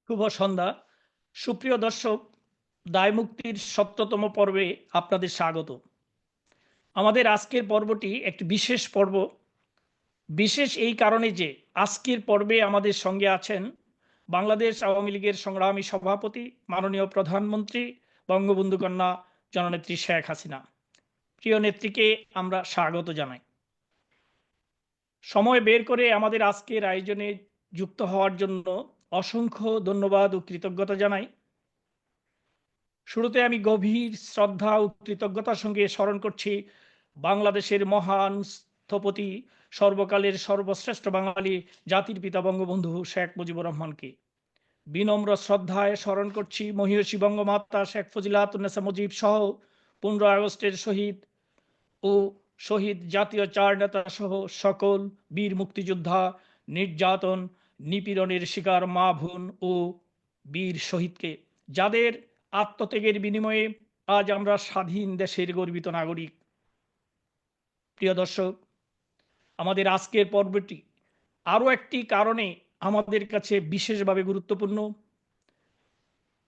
শুভ সন্ধ্যা। সুপ্রিয় দর্শক, দায়মুক্তির ৭০তম পর্বে আপনাদের স্বাগত। আমাদের আজকের পর্বটি একটি বিশেষ পর্ব। বিশেষ এই কারণে যে আজকের পর্বে আমাদের সঙ্গে আছেন বাংলাদেশ আওয়ামী লীগের সংগ্রামী সভাপতি, মাননীয় প্রধানমন্ত্রী, বঙ্গবন্ধু কন্যা জননেত্রী শেখ হাসিনা। প্রিয় নেত্রীকে আমরা স্বাগত জানাই। সময় বের করে আমাদের আজকের আয়োজনে যুক্ত হওয়ার জন্য অসংখ্য ধন্যবাদ ও কৃতজ্ঞতা জানাই। শুরুতে আমি গভীর শ্রদ্ধা ও কৃতজ্ঞতার সঙ্গে স্মরণ করছি বাংলাদেশের মহান স্থপতি, সর্বকালের সর্বশ্রেষ্ঠ বাঙালি জাতির পিতা বঙ্গবন্ধু শেখ মুজিবুর রহমানকে। বিনম্র শ্রদ্ধায় স্মরণ করছি মহিয়সী বঙ্গমাতা শেখ ফজিলাতুন্নেসা মুজিব সহ 15 আগস্টের শহীদ জাতীয় চার নেতা সহ সকল বীর মুক্তিযোদ্ধা, নির্যাতন নিপীড়নের শিকার মা বোন ও বীর শহীদকে, যাদের আত্মত্যাগের বিনিময়ে আজ আমরা স্বাধীন দেশের গর্বিত নাগরিক। প্রিয় দর্শক, আমাদের আজকের পর্বটি আরও একটি কারণে আমাদের কাছে বিশেষভাবে গুরুত্বপূর্ণ।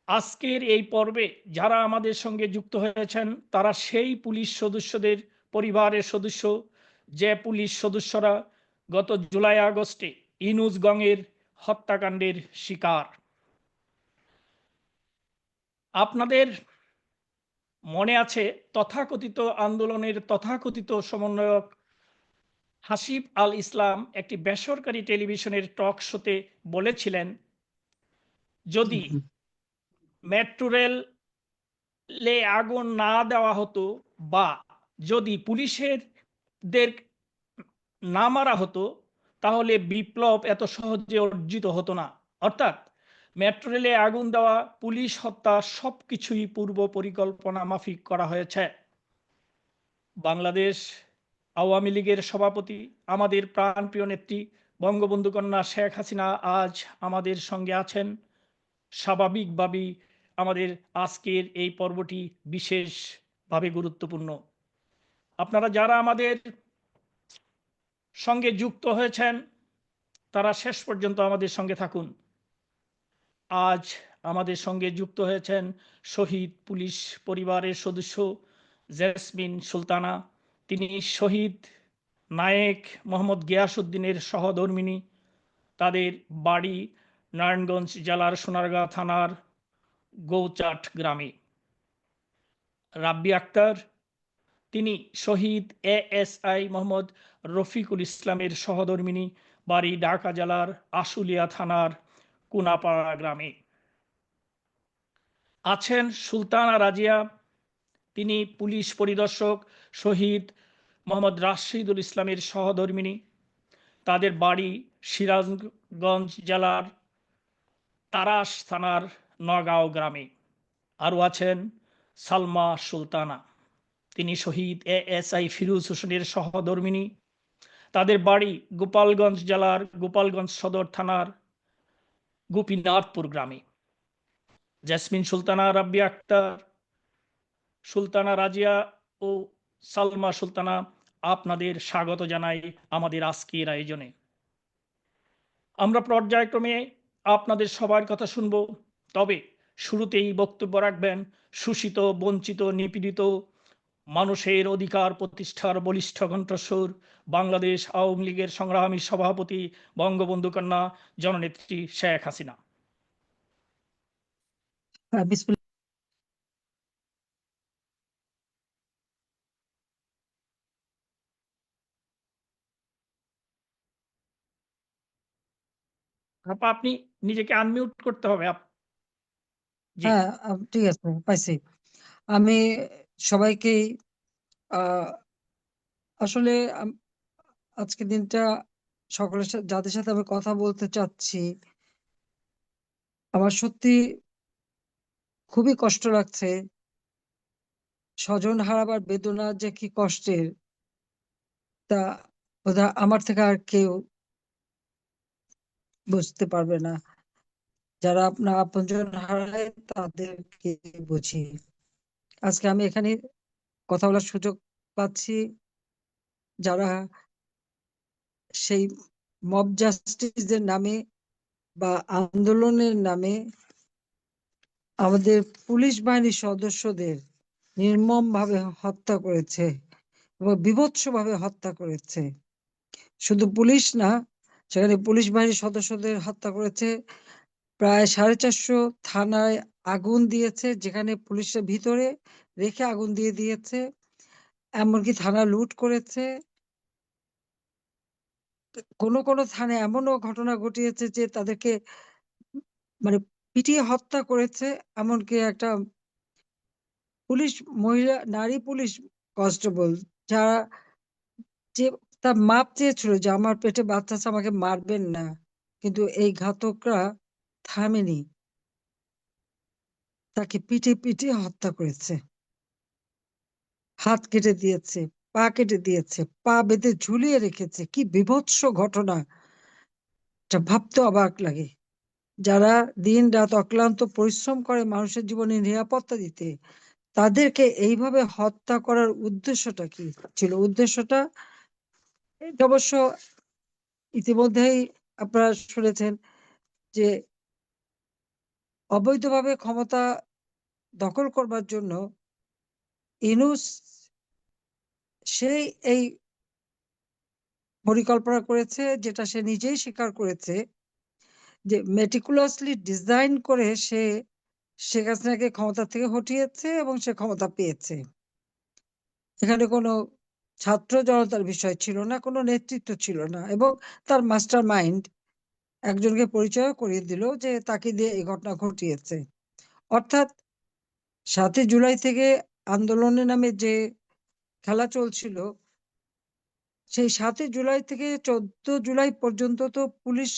আজকের এই পর্বে যারা আমাদের সঙ্গে যুক্ত হয়েছেন তারা সেই পুলিশ সদস্যদের পরিবারের সদস্য, যে পুলিশ সদস্যরা গত জুলাই আগস্টে ইনুজগংয়ের হত্যাকাণ্ডের শিকার। আপনাদের মনে আছে তথাকথিত আন্দোলনের তথাকথিত সমন্বয়ক হাসিব আল ইসলাম একটি বেসরকারি টেলিভিশনের টক শোতে বলেছিলেন, যদি মেট্রো রেলে আগুন না দেওয়া হতো বা যদি পুলিশদের না মারা হতো তাহলে বিপ্লব এত সহজে অর্জিত হতো না। অর্থাৎ মেট্রো রেলে আগুন দেওয়া, পুলিশ হত্যা সবকিছুই পূর্ব পরিকল্পনা মাফিক করা হয়েছে। বাংলাদেশ আওয়ামী লীগের সভাপতি, আমাদের প্রাণপ্রিয় নেত্রী বঙ্গবন্ধু কন্যা শেখ হাসিনা আজ আমাদের সঙ্গে আছেন। স্বাভাবিকভাবেই আমাদের আজকের এই পর্বটি বিশেষভাবে গুরুত্বপূর্ণ। আপনারা যারা আমাদের সঙ্গে যুক্ত হয়েছেন তারা শেষ পর্যন্ত আমাদের সঙ্গে থাকুন। আজ আমাদের সঙ্গে যুক্ত হয়েছেন শহীদ পুলিশ পরিবারের সদস্য জেসমিন সুলতানা। তিনি শহীদ নায়েক মোহাম্মদ গিয়াসউদ্দিনের সহধর্মিণী। তাদের বাড়ি নারায়ণগঞ্জ জেলার সোনারগাঁ থানার গৌচাট গ্রামে। রাব্বি আক্তার, তিনি শহীদ এএসআই মোহাম্মদ রফিকুল ইসলামের সহধর্মিণী, বাড়ি ঢাকা জেলার আশুলিয়া থানার কুনাপাড়া গ্রামে। আছেন সুলতানা রাজিয়া, তিনি পুলিশ পরিদর্শক শহীদ মোহাম্মদ রাশিদুল ইসলামের সহধর্মিণী। তাদের বাড়ি সিরাজগঞ্জ জেলার তারাস থানার নগাঁও গ্রামে। আরও আছেন সালমা সুলতানা, তিনি শহীদ এএসআই ফিরোজ হোসেনের সহধর্মিণী। তাদের বাড়ি গোপালগঞ্জ জেলার গোপালগঞ্জ সদর থানার গোপীনাথপুর গ্রামে। জেসমিন সুলতানা, রাব্বি আক্তার, সুলতানা রাজিয়া ও সালমা সুলতানা, আপনাদের স্বাগত জানাই আমাদের আজকের আয়োজনে। আমরা পর্যায়ক্রমে আপনাদের সবার কথা শুনব, তবে শুরুতেই বক্তব্য রাখবেন শোষিত, বঞ্চিত, নিপীড়িত মানুষের অধিকার প্রতিষ্ঠার বলিষ্ঠ কণ্ঠস্বর বাংলাদেশ আওয়ামী লীগের সংগ্রামী সভাপতি বঙ্গবন্ধু কন্যা জননেত্রী শেখ হাসিনা। আপনি নিজেকে আনমিউট করতে হবে। জি, হ্যাঁ, ঠিক আছে, পাইছি। আমি সবাইকে আসলে আজকের দিনটা সকলের সাথে, যাদের সাথে আমি কথা বলতে চাচ্ছি, আমার সত্যি খুবই কষ্ট লাগছে। স্বজন হারাবার বেদনা যে কি কষ্টের, তা বোধহয় আমার থেকে আর কেউ বুঝতে পারবে না। যারা আপনার আপনজন হারায় তাদেরকে বুঝি। আজকে আমি এখানে কথা বলার সুযোগ পাচ্ছি, যারা সেই মব জাস্টিসের নামে বা আন্দোলনের নামে আমাদের পুলিশ বাহিনীর সদস্যদের নির্মমভাবে হত্যা করেছে এবং বীভৎসভাবে হত্যা করেছে। শুধু পুলিশ না, সেখানে পুলিশ বাহিনীর সদস্যদের হত্যা করেছে, প্রায় 450 থানায় আগুন দিয়েছে, যেখানে পুলিশের ভিতরে রেখে আগুন দিয়ে দিয়েছে, এমনকি থানা লুট করেছে। কোনো কোনো থানায় এমনও ঘটনা ঘটিয়েছে যে তাদেরকে মানে পিটিয়ে হত্যা করেছে। এমনকি একটা পুলিশ নারী পুলিশ কনস্টেবল, যারা যে তার মাপ চেয়েছিল যে আমার পেটে বাচ্চা আছে, আমাকে মারবেন না, কিন্তু এই ঘাতকরা থামেনি, তাকে পিটিয়ে পিটিয়ে হত্যা করেছে। হাত কেটে দিয়েছে, পা কেটে দিয়েছে, পা বেঁধে ঝুলিয়ে রেখেছে। কি বীভৎস ঘটনা! এটা ভাবতে অবাক লাগে। যারা দিন রাত অক্লান্ত পরিশ্রম করে মানুষের জীবনে নিরাপত্তা দিতে, তাদেরকে এইভাবে হত্যা করার উদ্দেশ্যটা কি ছিল? উদ্দেশ্যটা এটা অবশ্য ইতিমধ্যেই আপনারা শুনেছেন যে অবৈধভাবে ক্ষমতা দখল করবার জন্য ইউনূস সেই এই পরিকল্পনা করেছে, যেটা সে নিজেই স্বীকার করেছে, যে মেটিকুলাসলি ডিজাইন করে সে শেখ হাসিনাকে ক্ষমতা থেকে হটিয়েছে এবং সে ক্ষমতা পেয়েছে। এখানে কোনো ছাত্র জনতার বিষয় ছিল না, কোনো নেতৃত্ব ছিল না, এবং তার মাস্টার মাইন্ড একজনকে পরিচয় করিয়ে দিল যে তাকে দিয়ে এই ঘটনা ঘটিয়েছে। অর্থাৎ 7ই জুলাই থেকে আন্দোলনের নামে যে খেলা চলছিল, সেই 7ই জুলাই থেকে 14 জুলাই পর্যন্ত তো পুলিশ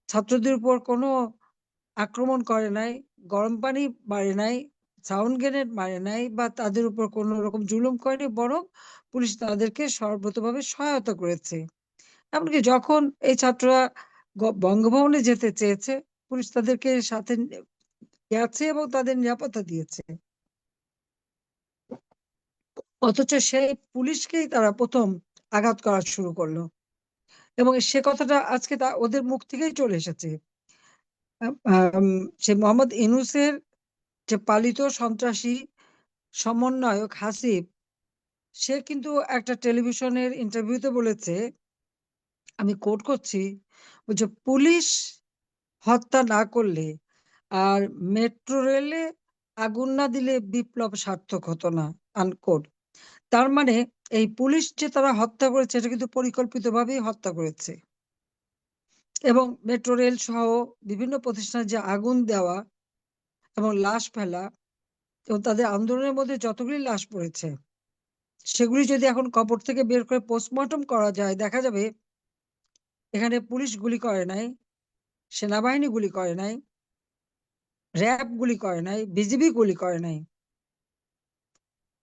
ছাত্রদের উপর কোনো আক্রমণ করে নাই, গরম পানি মারে নাই, সাউন্ড গ্রেনেড মারে নাই, বা তাদের উপর কোনো রকম জুলুম করেনি, বরং পুলিশ তাদেরকে সর্বতোভাবে সহায়তা করেছে। এমনকি যখন এই ছাত্ররা বঙ্গভবনে যেতে চেয়েছে, পুলিশ তাদেরকে সাথে গেছে এবং তাদের নিরাপত্তা দিয়েছে। অথচ সেই পুলিশকেই তারা প্রথম আঘাত করা শুরু করলো, এবং সে কথাটা আজকে ওদের মুখ থেকেই চলে এসেছে। সে মোহাম্মদ ইউনূসের যে পালিত সন্ত্রাসী সমন্বয়ক হাসিব, সে কিন্তু একটা টেলিভিশনের ইন্টারভিউতে বলেছে, আমি কোট করছি, বলছে পুলিশ হত্যা না করলে আর মেট্রো রেলে আগুন না দিলে বিপ্লব সার্থক হতো না, আনকোট। তার মানে এই পুলিশ যে তারা হত্যা করেছে, এটা কিন্তু পরিকল্পিতভাবেই হত্যা করেছে। এবং মেট্রো রেল সহ বিভিন্ন প্রতিষ্ঠানে যে আগুন দেওয়া এবং লাশ ফেলা, এবং তাদের আন্দোলনের মধ্যে যতগুলি লাশ পড়েছে, সেগুলি যদি এখন কবর থেকে বের করে পোস্টমর্টম করা যায়, দেখা যাবে এখানে পুলিশ গুলি করে নাই, সেনাবাহিনী গুলি করে নাই, র্যাব গুলি করে নাই, বিজিবি গুলি করে নাই।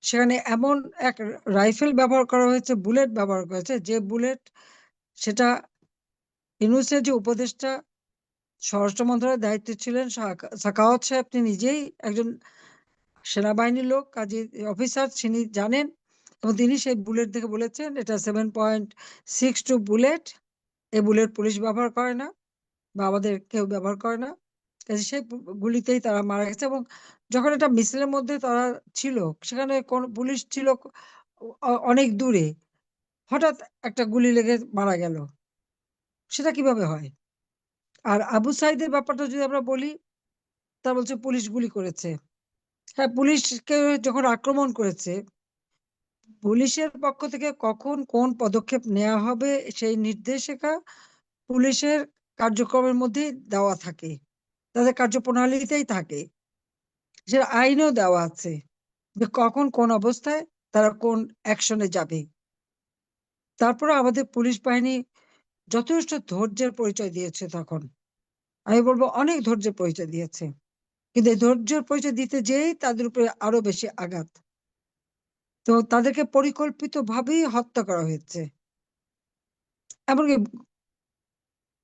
সেখানে এমন এক রাইফেল ব্যবহার করা হয়েছে, বুলেট ব্যবহার করা হয়েছে, যে বুলেট, সেটা ইউনূসের যে উপদেষ্টা স্বরাষ্ট্র মন্ত্রণালয়ের দায়িত্বে ছিলেন সাখাওয়াত সাহেব, তিনি নিজেই একজন সেনাবাহিনীর লোক, কাজী অফিসার, তিনি জানেন, এবং তিনি সেই বুলেট দেখে বলেছেন এটা 7.62 বুলেট, এই বুলেট পুলিশ ব্যবহার করে না বা আমাদের কেউ ব্যবহার করে না। কাজে সেই গুলিতেই তারা মারা গেছে। এবং যখন এটা মিছিলের মধ্যে তারা ছিল, সেখানে কোন পুলিশ ছিল অনেক দূরে, হঠাৎ একটা গুলি লেগে মারা গেল, সেটা কিভাবে হয়? আর আবু সাইদের ব্যাপারটা যদি আমরা বলি, তা বলছে পুলিশ গুলি করেছে। হ্যাঁ, পুলিশকে যখন আক্রমণ করেছে, পুলিশের পক্ষ থেকে কখন কোন পদক্ষেপ নেওয়া হবে সেই নির্দেশিকা পুলিশের কার্যক্রমের মধ্যেই দেওয়া থাকে, তাদের কার্যপ্রণালীতেই থাকে, সেটা আইনেও দেওয়া আছে যে কখন কোন অবস্থায় তারা কোন অ্যাকশনে যাবে। তারপরে আমাদের পুলিশ বাহিনী যথেষ্ট ধৈর্যের পরিচয় দিয়েছে তখন, আমি বলবো অনেক ধৈর্যের পরিচয় দিয়েছে, কিন্তু এই ধৈর্যের পরিচয় দিতে যেয়েই তাদের উপরে আরো বেশি আঘাত। তো তাদেরকে পরিকল্পিতভাবেই হত্যা করা হয়েছে। এমনকি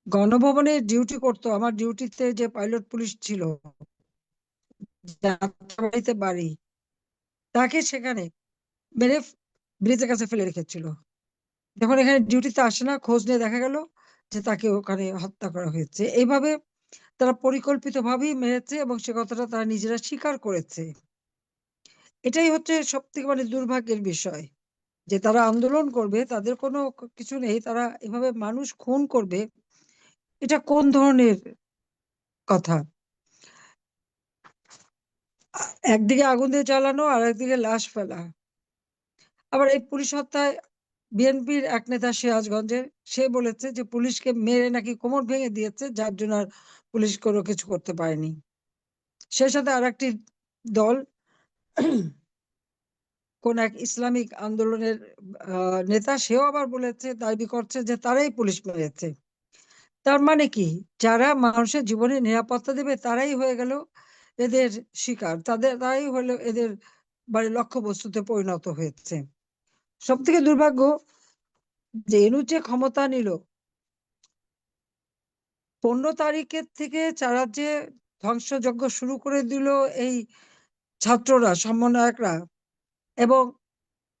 গণভবনে ডিউটি করতো, আমার ডিউটিতে যে পাইলট পুলিশ ছিল, যাত্রাবাড়িতে বাড়ি, তাকে সেখানে মেরে ব্রিজের কাছে ফেলে রেখেছিল। যখন এখানে ডিউটিতে আসে না, খোঁজ নিয়ে দেখা গেল যে তাকে ওখানে হত্যা করা হয়েছে। এইভাবে তারা পরিকল্পিতভাবেই মেরেছে এবং সে কথাটা তারা নিজেরা স্বীকার করেছে। এটাই হচ্ছে সবথেকে দুর্ভাগ্যের বিষয় যে তারা আন্দোলন করবে, তাদের কোনো কিছু নেই, তারা এভাবে মানুষ খুন করবে। এটা কোন ধরনের কথা? একদিকে আগুন দিয়ে জ্বালানো আর একদিকে লাশ ফেলা। আবার এই পুলিশ হত্যায় বিএনপির এক নেতা সিরাজগঞ্জের, সে বলেছে যে পুলিশকে মেরে নাকি কোমর ভেঙে দিয়েছে, যার জন্য আর পুলিশ কোনো কিছু করতে পারেনি। সেই সাথে আর একটি দল, কোন এক ইসলামিক আন্দোলনের নেতা, সেও আবার বলেছে, দাবি করছে যে তারাই পুলিশ মেরেছে। তার মানে কি, যারা মানুষের জীবনে নিরাপত্তা দেবে তারাই হয়ে গেল এদের শিকার, তারাই হলো এদের লক্ষ্যবস্তুতে পরিণত হয়েছে। সব থেকে দুর্ভাগ্য যে ইনুস যে ক্ষমতা নিল, 15 তারিখের থেকে যারা যে ধ্বংসযজ্ঞ শুরু করে দিল এই ছাত্ররা, সমন্বয়করা, এবং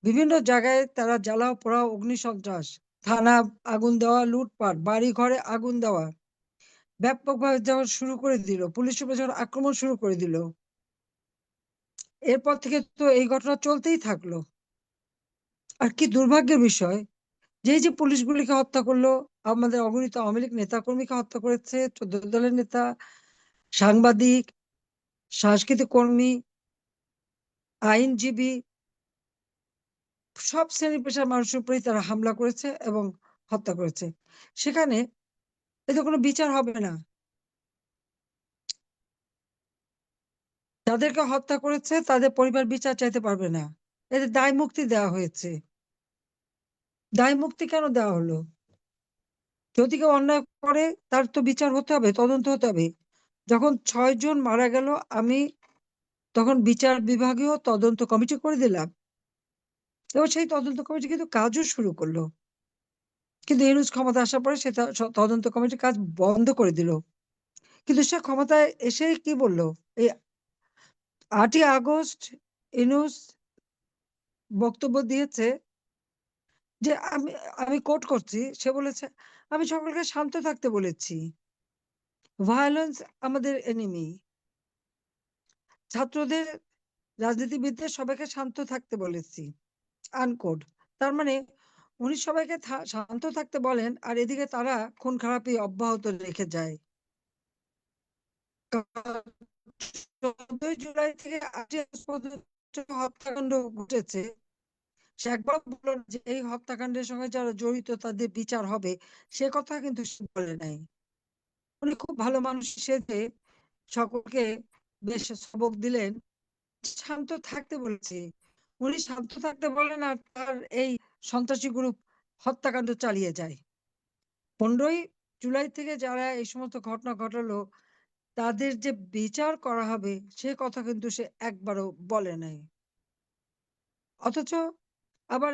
বিভিন্ন জায়গায় তারা জ্বালাও পোড়াও, অগ্নিসন্ত্রাস, থানা আগুন দেওয়া, লুটপাট, বাড়ি ঘরে আগুন দেওয়া, ব্যাপকভাবে যখন শুরু করে দিল, পুলিশের উপর যখন আক্রমণ শুরু করে দিল, এরপর থেকে তো এই ঘটনা চলতেই থাকলো। আর কি দুর্ভাগ্যের বিষয়, যে যে পুলিশগুলিকে হত্যা করলো, আমাদের অগণিত আওয়ামী লীগ নেতাকর্মীকে হত্যা করেছে, 14 দলের নেতা, সাংবাদিক, সাংস্কৃতিক কর্মী, আইনজীবী, সব শ্রেণী পেশার মানুষের উপরেই তারা হামলা করেছে এবং হত্যা করেছে। সেখানে এতে কোনো বিচার হবে না। যাদেরকে হত্যা করেছে তাদের পরিবার বিচার চাইতে পারবে না, এদের দায় মুক্তি দেওয়া হয়েছে। দায় মুক্তি কেন দেওয়া হলো? যদি কেউ অন্যায় করে তার তো বিচার হতে হবে, তদন্ত হতে হবে। যখন 6 জন মারা গেল, আমি তখন বিচার বিভাগীয় তদন্ত কমিটি করে দিলাম এবং সেই তদন্ত কমিটি কিন্তু কাজও শুরু করলো। কিন্তু ইউনূস ক্ষমতা আসার পরে সে তদন্ত কমিটির কাজ বন্ধ করে দিল। কিন্তু সে ক্ষমতায় এসে কি বললো? এই 8ই আগস্ট ইউনূস বক্তব্য দিয়েছে যে আমি আমি কোট করছি, সে বলেছে, আমি সকলকে শান্ত থাকতে বলেছি, ভায়োলেন্স আমাদের এনিমি। ছাত্রদের, রাজনীতিবিদদের সবাইকে শান্ত থাকতে বলেছি, আনকোট। তার মানে উনি সবাইকে শান্ত থাকতে বলেন, আর এদিকে তারা খুন খারাপি অব্যাহত রেখে যায়। 14 জুলাই থেকে 8ই আগস্ট পর্যন্ত হত্যাকাণ্ড ঘটেছে, সে একবার বলল না যে এই হত্যাকাণ্ডের সঙ্গে যারা জড়িত তাদের বিচার হবে, সে কথা কিন্তু সে বলে নাই। উনি খুব ভালো মানুষ সেজে সকলকে বেশ সবক দিলেন, শান্ত থাকতে বলেছে। উনি শান্ত থাকতে বলেন আর তার এই সন্ত্রাসী গ্রুপ হত্যাকাণ্ড চালিয়ে যায়। 15ই জুলাই থেকে যারা এই সমস্ত ঘটনা ঘটালো তাদের যে বিচার করা হবে সে কথা কিন্তু সে একবারও বলে নাই। অথচ আবার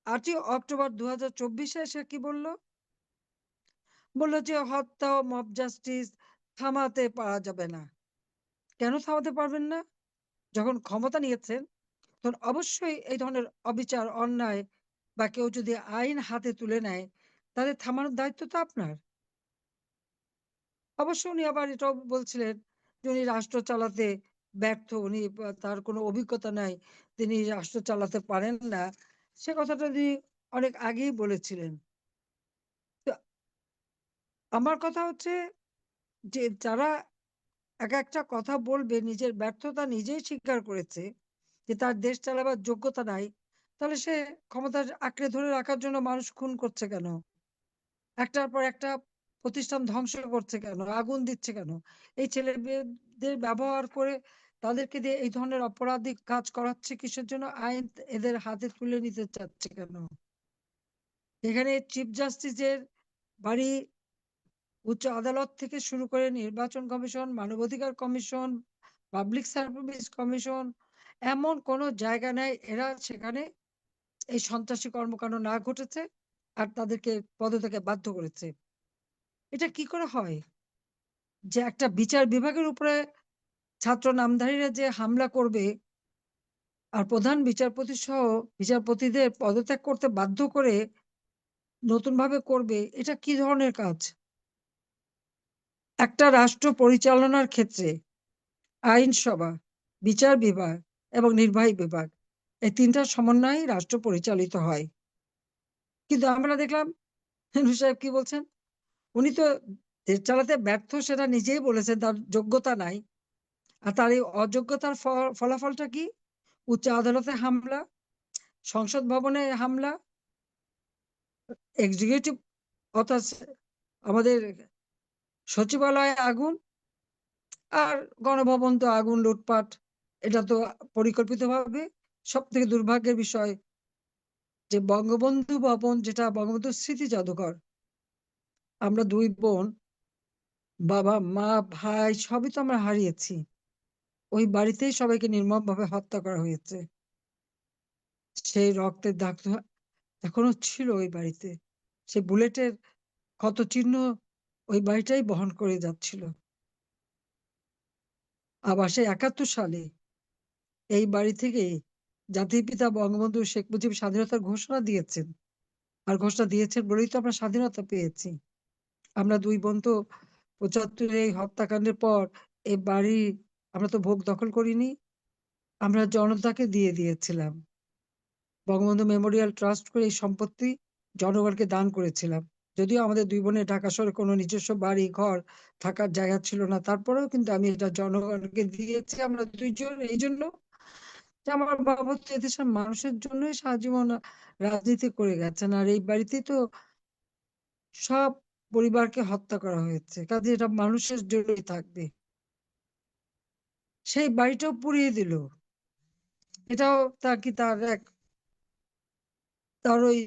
8ই অক্টোবর 2024-এ সে কি বলল? বলল যে হত্যা ও মব জাস্টিস থামাতে পারা যাবে না। কেন থামাতে পারবেন না? যখন ক্ষমতা নিয়েছেন তখন অবশ্যই এই ধরনের অবিচার, অন্যায় বা কেউ যদি আইন হাতে তুলে নেয়, তাদের থামানোর দায়িত্ব তো আপনার। অবশ্য উনি আবার এটাও বলছিলেন যে উনি রাষ্ট্র চালাতে ব্যর্থ, উনি তার কোনো অভিজ্ঞতা নাই, তিনি রাষ্ট্র চালাতে পারেন না। সে কথাটা তিনি অনেক আগেই বলেছিলেন। তো আমার কথা হচ্ছে যে যারা এক একটা কথা বলবে, নিজের ব্যর্থতা নিজেই স্বীকার করেছে যে তার দেশ চালাবার যোগ্যতা নাই, তাহলে সে ক্ষমতা আঁকড়ে ধরে রাখার জন্য মানুষ খুন করছে কেন? একটার পর একটা প্রতিষ্ঠান ধ্বংস করছে কেন? আগুন দিচ্ছে কেন? এই ছেলে মেয়েদের ব্যবহার করে তাদেরকে দিয়ে এই ধরনের অপরাধী কাজ করাচ্ছে কিসের জন্য? আইন এদের হাতে তুলে নিতে চাচ্ছে কেন? এখানে চিফ জাস্টিসের বাড়ি, উচ্চ আদালত থেকে শুরু করে নির্বাচন কমিশন, মানবাধিকার কমিশন, পাবলিক সার্ভিস কমিশন, এমন কোনো জায়গা নেই এরা সেখানে এই সন্ত্রাসী কর্মকাণ্ড না ঘটেছে আর তাদেরকে পদত্যাগে বাধ্য করেছে। এটা কি করে হয় যে একটা বিচার বিভাগের উপরে ছাত্র নামধারীরা যে হামলা করবে আর প্রধান বিচারপতি সহ বিচারপতিদের পদত্যাগ করতে বাধ্য করে নতুন ভাবে করবে? এটা কি ধরনের কাজ? একটা রাষ্ট্র পরিচালনার ক্ষেত্রে আইনসভা, বিচার বিভাগ এবং নির্বাহী বিভাগ, এই তিনটার সমন্বয়ে রাষ্ট্র পরিচালিত হয়। কিন্তু আমরা দেখলাম হেনু সাহেব কি বলছেন, উনি তো দেশ চালাতে ব্যর্থ, সেটা নিজেই বলেছেন, তার যোগ্যতা নাই। আর তার এই অযোগ্যতার ফলাফলটা কি? উচ্চ আদালতে হামলা, সংসদ ভবনে হামলা, এক্সিকিউটিভ অর্থাৎ আমাদের সচিবালয়ে আগুন, আর গণভবন তো আগুন, লুটপাট। এটা তো পরিকল্পিতভাবে। সব থেকে দুর্ভাগ্যের বিষয় যে বঙ্গবন্ধু ভবন, যেটা বঙ্গবন্ধু স্মৃতি জাদুঘর, আমরা দুই বোন, বাবা মা ভাই সবই তো আমরা হারিয়েছি। ওই বাড়িতেই সবাইকে নির্মমভাবে হত্যা করা হয়েছে। সেই রক্তের দাগ তো এখনো ছিল ওই বাড়িতে। সে বুলেটের ক্ষত চিহ্ন ওই বাড়িটাই বহন করে যাচ্ছিল। আবার সে 71 সালে এই বাড়ি থেকে জাতির পিতা বঙ্গবন্ধু শেখ মুজিব স্বাধীনতার ঘোষণা দিয়েছেন। আর ঘোষণা দিয়েছেন বলেই তো আমরা স্বাধীনতা পেয়েছি। আমরা দুই বোন তো 75 এই হত্যাকাণ্ডের পর এই বাড়ি আমরা তো ভোগ দখল করিনি, আমরা জনতাকে দিয়ে দিয়েছিলাম। বঙ্গবন্ধু মেমোরিয়াল ট্রাস্ট করে এই সম্পত্তি জনগণকে দান করেছিলাম। যদিও আমাদের দুই বোনের ঢাকা শহরে কোনো নিজস্ব বাড়ি ঘর থাকার জায়গা ছিল না, তারপরেও কিন্তু আমি এটা জনগণকে দিয়েছি। আমরা দুইজন এই জন্য যে আমার বাবা তো এদেশের মানুষের জন্যই সারা জীবন রাজনীতি করে গেছেন, আর এই বাড়িতেই তো সব পরিবারকে হত্যা করা হয়েছে, কাজে এটা মানুষের জন্যই থাকবে। সেই বাড়িটাও পুড়িয়ে দিল। এটাও তার কি তার তার ওই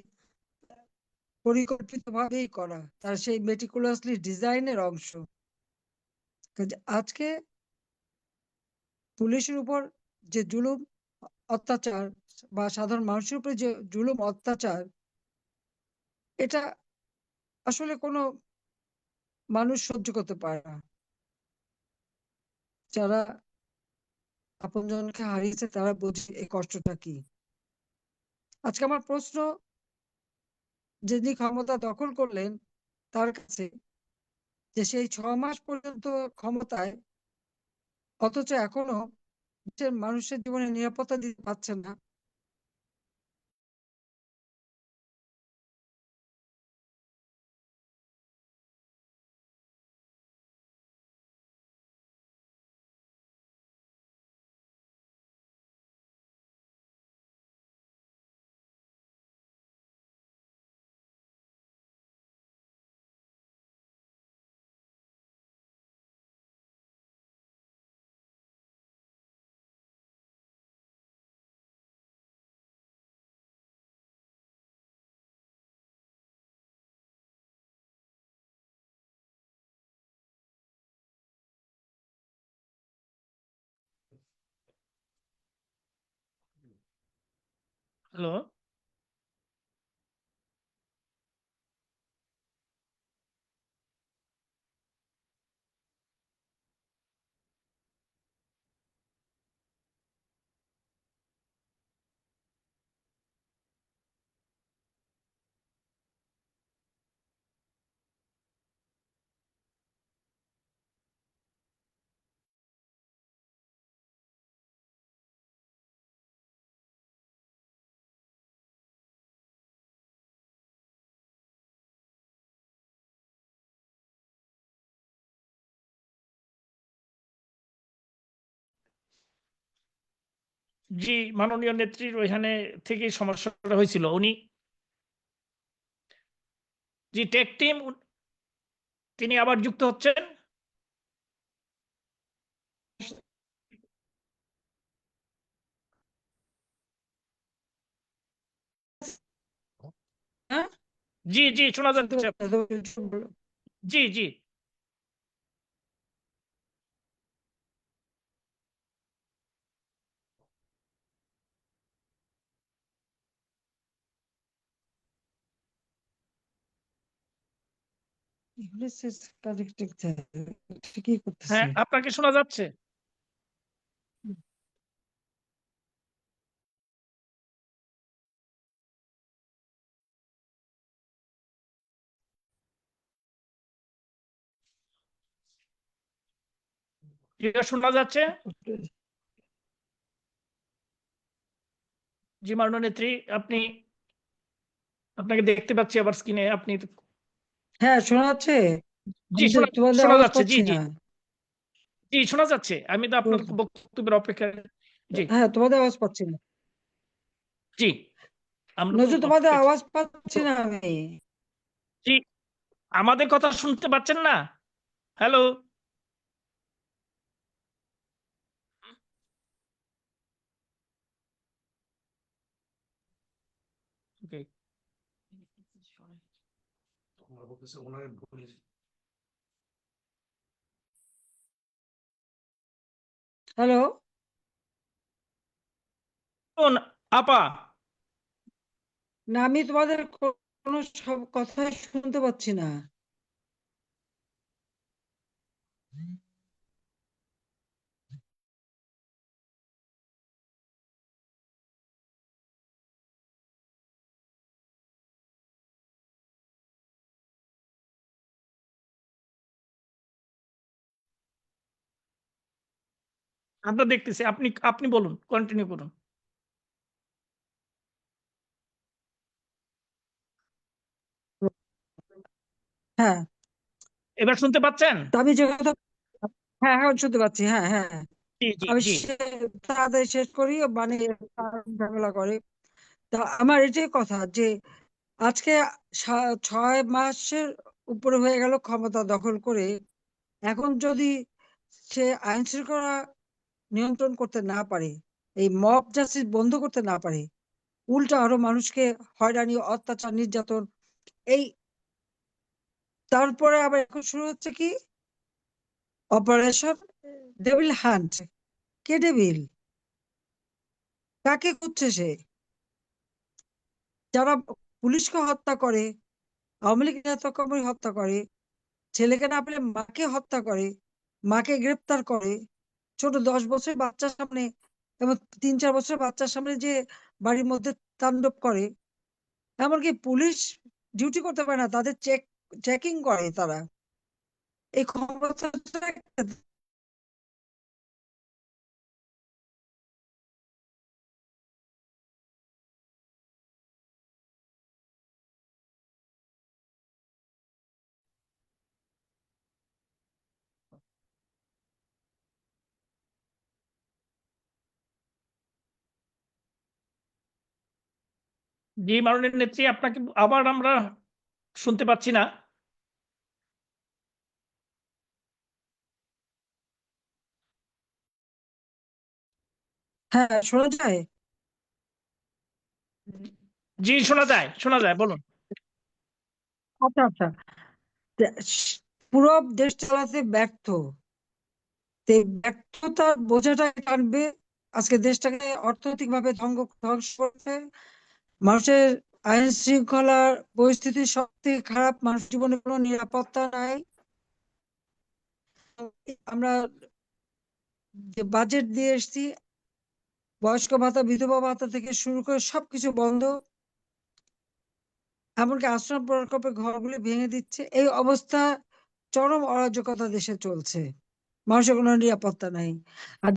পরিকল্পিত ভাবেই করা, তার সেই মেটিকুলাসলি ডিজাইনের অংশ। কাজে আজকে পুলিশের উপর যে জুলুম অত্যাচার বা সাধারণ মানুষের উপরে যে জুলুম অত্যাচার, এটা আসলে কোনো মানুষ সহ্য করতে পারে না। যারা আপনজনকে হারিয়েছে তারা বোঝে এই কষ্টটা কি। আজকে আমার প্রশ্ন, যিনি ক্ষমতা দখল করলেন তার কাছে, যে সেই 6 মাস পর্যন্ত ক্ষমতায়, অথচ এখনো দেশের মানুষের জীবনে নিরাপত্তা দিতে পারছেন না। হ্যালো। জি, মাননীয় নেত্রীর ওইখানে থেকেই সমস্যাটা হয়েছিল। উনি জি টেক টিম, তিনি আবার যুক্ত হচ্ছেন। হ্যাঁ, জি জি শোনা শুনতে যাচ্ছে। পাচ্ছি। জি জি ঠিকই করতেছে। হ্যাঁ, আপনাকে শোনা যাচ্ছে। ক্লিয়ার শোনা যাচ্ছে? জি মাননীয় নেত্রী, আপনাকে দেখতে পাচ্ছি আবার স্ক্রিনে। আপনি হ্যাঁ, শোনা যাচ্ছে। জি তোমাদের শোনা আওয়াজ যাচ্ছে। জি পাচ্ছি জি না। জি শোনা যাচ্ছে। আমি তো আপনার বক্তব্যের অপেক্ষায়। জি হ্যাঁ, তোমাদের আওয়াজ পাচ্ছি না। জি আমরা তো নজরুল, তোমাদের আওয়াজ পাচ্ছি না আমি। জি, আমাদের কথা শুনতে পাচ্ছেন না? হ্যালো। ওকে। হ্যালো। আপা, না, আমি তোমাদের কোনো সব কথাই শুনতে পাচ্ছি না। আমরা দেখতেছি। আপনি আপনি বলুন, কন্টিনিউ করুন। হ্যাঁ, এবার শুনতে পাচ্ছেন? তা আমি যে কথা, হ্যাঁ হ্যাঁ শুনতে পাচ্ছি, হ্যাঁ হ্যাঁ। জি জি আমি জি তাড়াতাড়ি শেষ করি, মানে ঝামেলা করে। তা আমার এটাই কথা যে আজকে 6 মাসের উপরে হয়ে গেল ক্ষমতা দখল করে। এখন যদি সে আইন শৃঙ্খলা নিয়ন্ত্রণ করতে না পারে, এই মব জাস্টিস বন্ধ করতে না পারে, উল্টা আরো মানুষকে হয়রানি, অত্যাচার, নির্যাতন, এই তারপরে আবার এখন শুরু হচ্ছে কি অপারেশন ডেভিল হান্ট। কে ডেভিল? কাকে খুঁজছে সে? যারা পুলিশকে হত্যা করে, আওয়ামী লীগ নেতাকর্মী হত্যা করে, ছেলেকে না পেলে মাকে হত্যা করে, মাকে গ্রেপ্তার করে, ছোট 10 বছরের বাচ্চার সামনে এবং 3-4 বছরের বাচ্চার সামনে যে বাড়ির মধ্যে তাণ্ডব করে। এমনকি পুলিশ ডিউটি করতে পারে না, তাদের চেকিং করে তারা। এই ক্ষমতা জি মাননীয় নেত্রী, আপনাকে আবার আমরা শুনতে পাচ্ছি না। হ্যাঁ, শোনা যায়। জি শোনা যায়, বলুন। আচ্ছা আচ্ছা। দে- স- পুরো দেশ চালাতে ব্যর্থ, তো এই ব্যর্থতার বোঝাটা টানবে। আজকে দেশটাকে অর্থনৈতিক ভাবে ধ্বংস করছে। মানুষের আইন শৃঙ্খলার পরিস্থিতি সব থেকে খারাপ, মানুষ জীবনে কোনো নিরাপত্তা নাই। আমরা যে বাজেট দিয়ে এসেছি, বয়স্ক ভাতা, বিধবা ভাতা থেকে শুরু করে সবকিছু বন্ধ। এমনকি আশ্রম প্রকল্পের ঘরগুলি ভেঙে দিচ্ছে। এই অবস্থা, চরম অরাজকতা দেশে চলছে। মানুষের কোনো নিরাপত্তা নাই। আর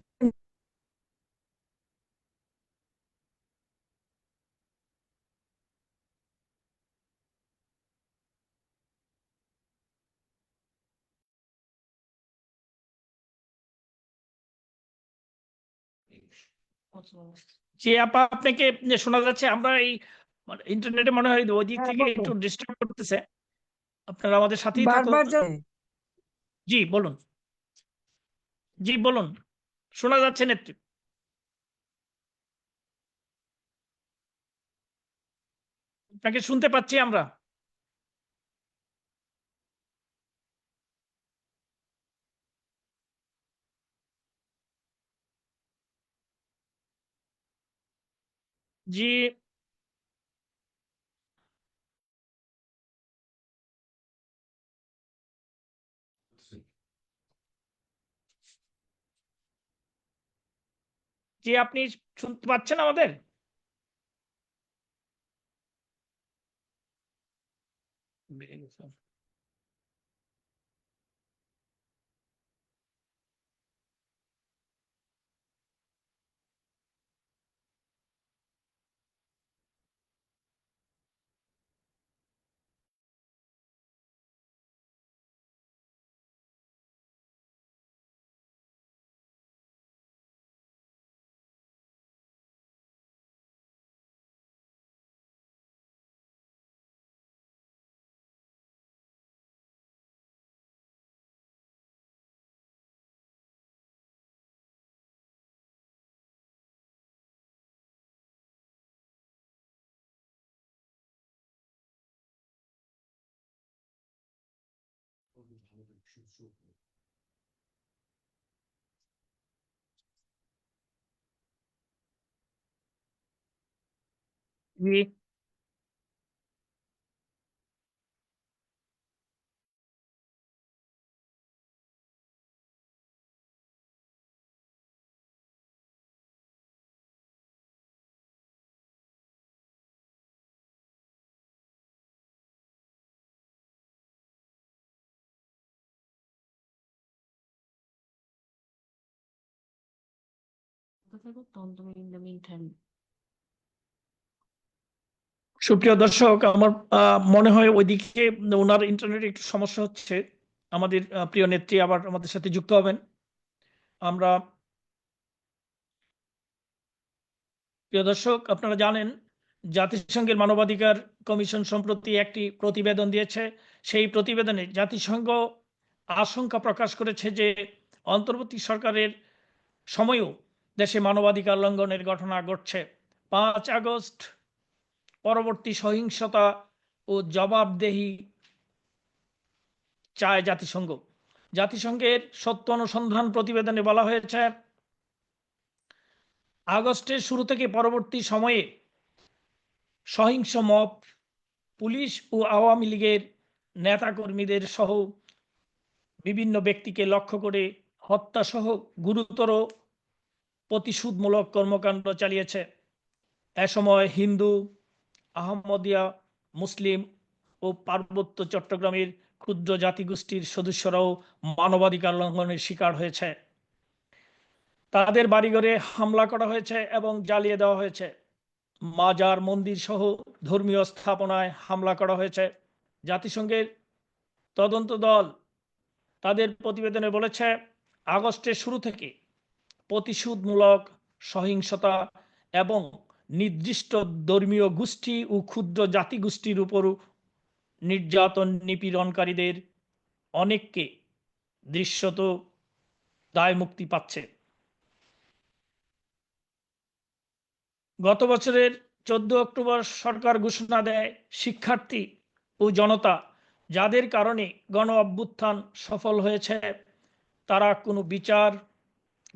জি আপা, আপনাকে শোনা যাচ্ছে। আমরা এই ইন্টারনেটে মনে হয় ওই দিক হ্যাঁ, থেকে বলো। একটু ডিস্টার্ব করতেছে। আপনারা আমাদের সাথেই থাকুন। বারবার জি বলুন। জি বলুন, শোনা যাচ্ছে নেত্রী। আপনাকে শুনতে পাচ্ছি আমরা। জি জি আপনি শুনতে পাচ্ছেন আমাদের? জি। সুপ্রিয় দর্শক, আমার মনে হয় ওইদিকে ওনার ইন্টারনেটে একটু সমস্যা হচ্ছে। আমাদের প্রিয় নেত্রী আবার আমাদের সাথে যুক্ত হবেন। আমরা, প্রিয় দর্শক, আপনারা জানেন জাতিসংঘের মানবাধিকার কমিশন সম্প্রতি একটি প্রতিবেদন দিয়েছে। সেই প্রতিবেদনে জাতিসংঘ আশঙ্কা প্রকাশ করেছে যে অন্তর্বর্তী সরকারের সময়েও দেশে মানবাধিকার লঙ্ঘনের ঘটনা ঘটছে। 5 আগস্ট পরবর্তী সহিংসতা ও জবাবদেহি চায় জাতিসংঘ। জাতিসংঘের সত্য অনুসন্ধান প্রতিবেদনে বলা হয়েছে, আগস্টের শুরু থেকে পরবর্তী সময়ে সহিংস মব, পুলিশ ও আওয়ামী লীগের নেতাকর্মীদের সহ বিভিন্ন ব্যক্তিকে লক্ষ্য করে হত্যাসহ গুরুতর প্রতিশোধমূলক কর্মকাণ্ড চালিয়েছে। এ সময় হিন্দু, আহমদিয়া, মুসলিম ও পার্বত্য চট্টগ্রামের ক্ষুদ্র জাতিগোষ্ঠীর সদস্যরাও মানবাধিকার লঙ্ঘনের শিকার হয়েছে। তাদের বাড়িঘরে হামলা করা হয়েছে এবং জ্বালিয়ে দেওয়া হয়েছে। মাজার, মন্দির সহ ধর্মীয় স্থাপনায় হামলা করা হয়েছে। জাতিসংঘের তদন্ত দল তাদের প্রতিবেদনে বলেছে, আগস্টের শুরু থেকে প্রতিশোধমূলক সহিংসতা এবং নির্দিষ্ট ধর্মীয় গোষ্ঠী ও ক্ষুদ্র জাতিগোষ্ঠীর উপর নির্যাতন, নিপীড়নকারীদের অনেককে দৃশ্যত দায় মুক্তি পাচ্ছে। গত বছরের 14 অক্টোবর সরকার ঘোষণা দেয়, শিক্ষার্থী ও জনতা যাদের কারণে গণ অভ্যুত্থান সফল হয়েছে তারা কোনো বিচার,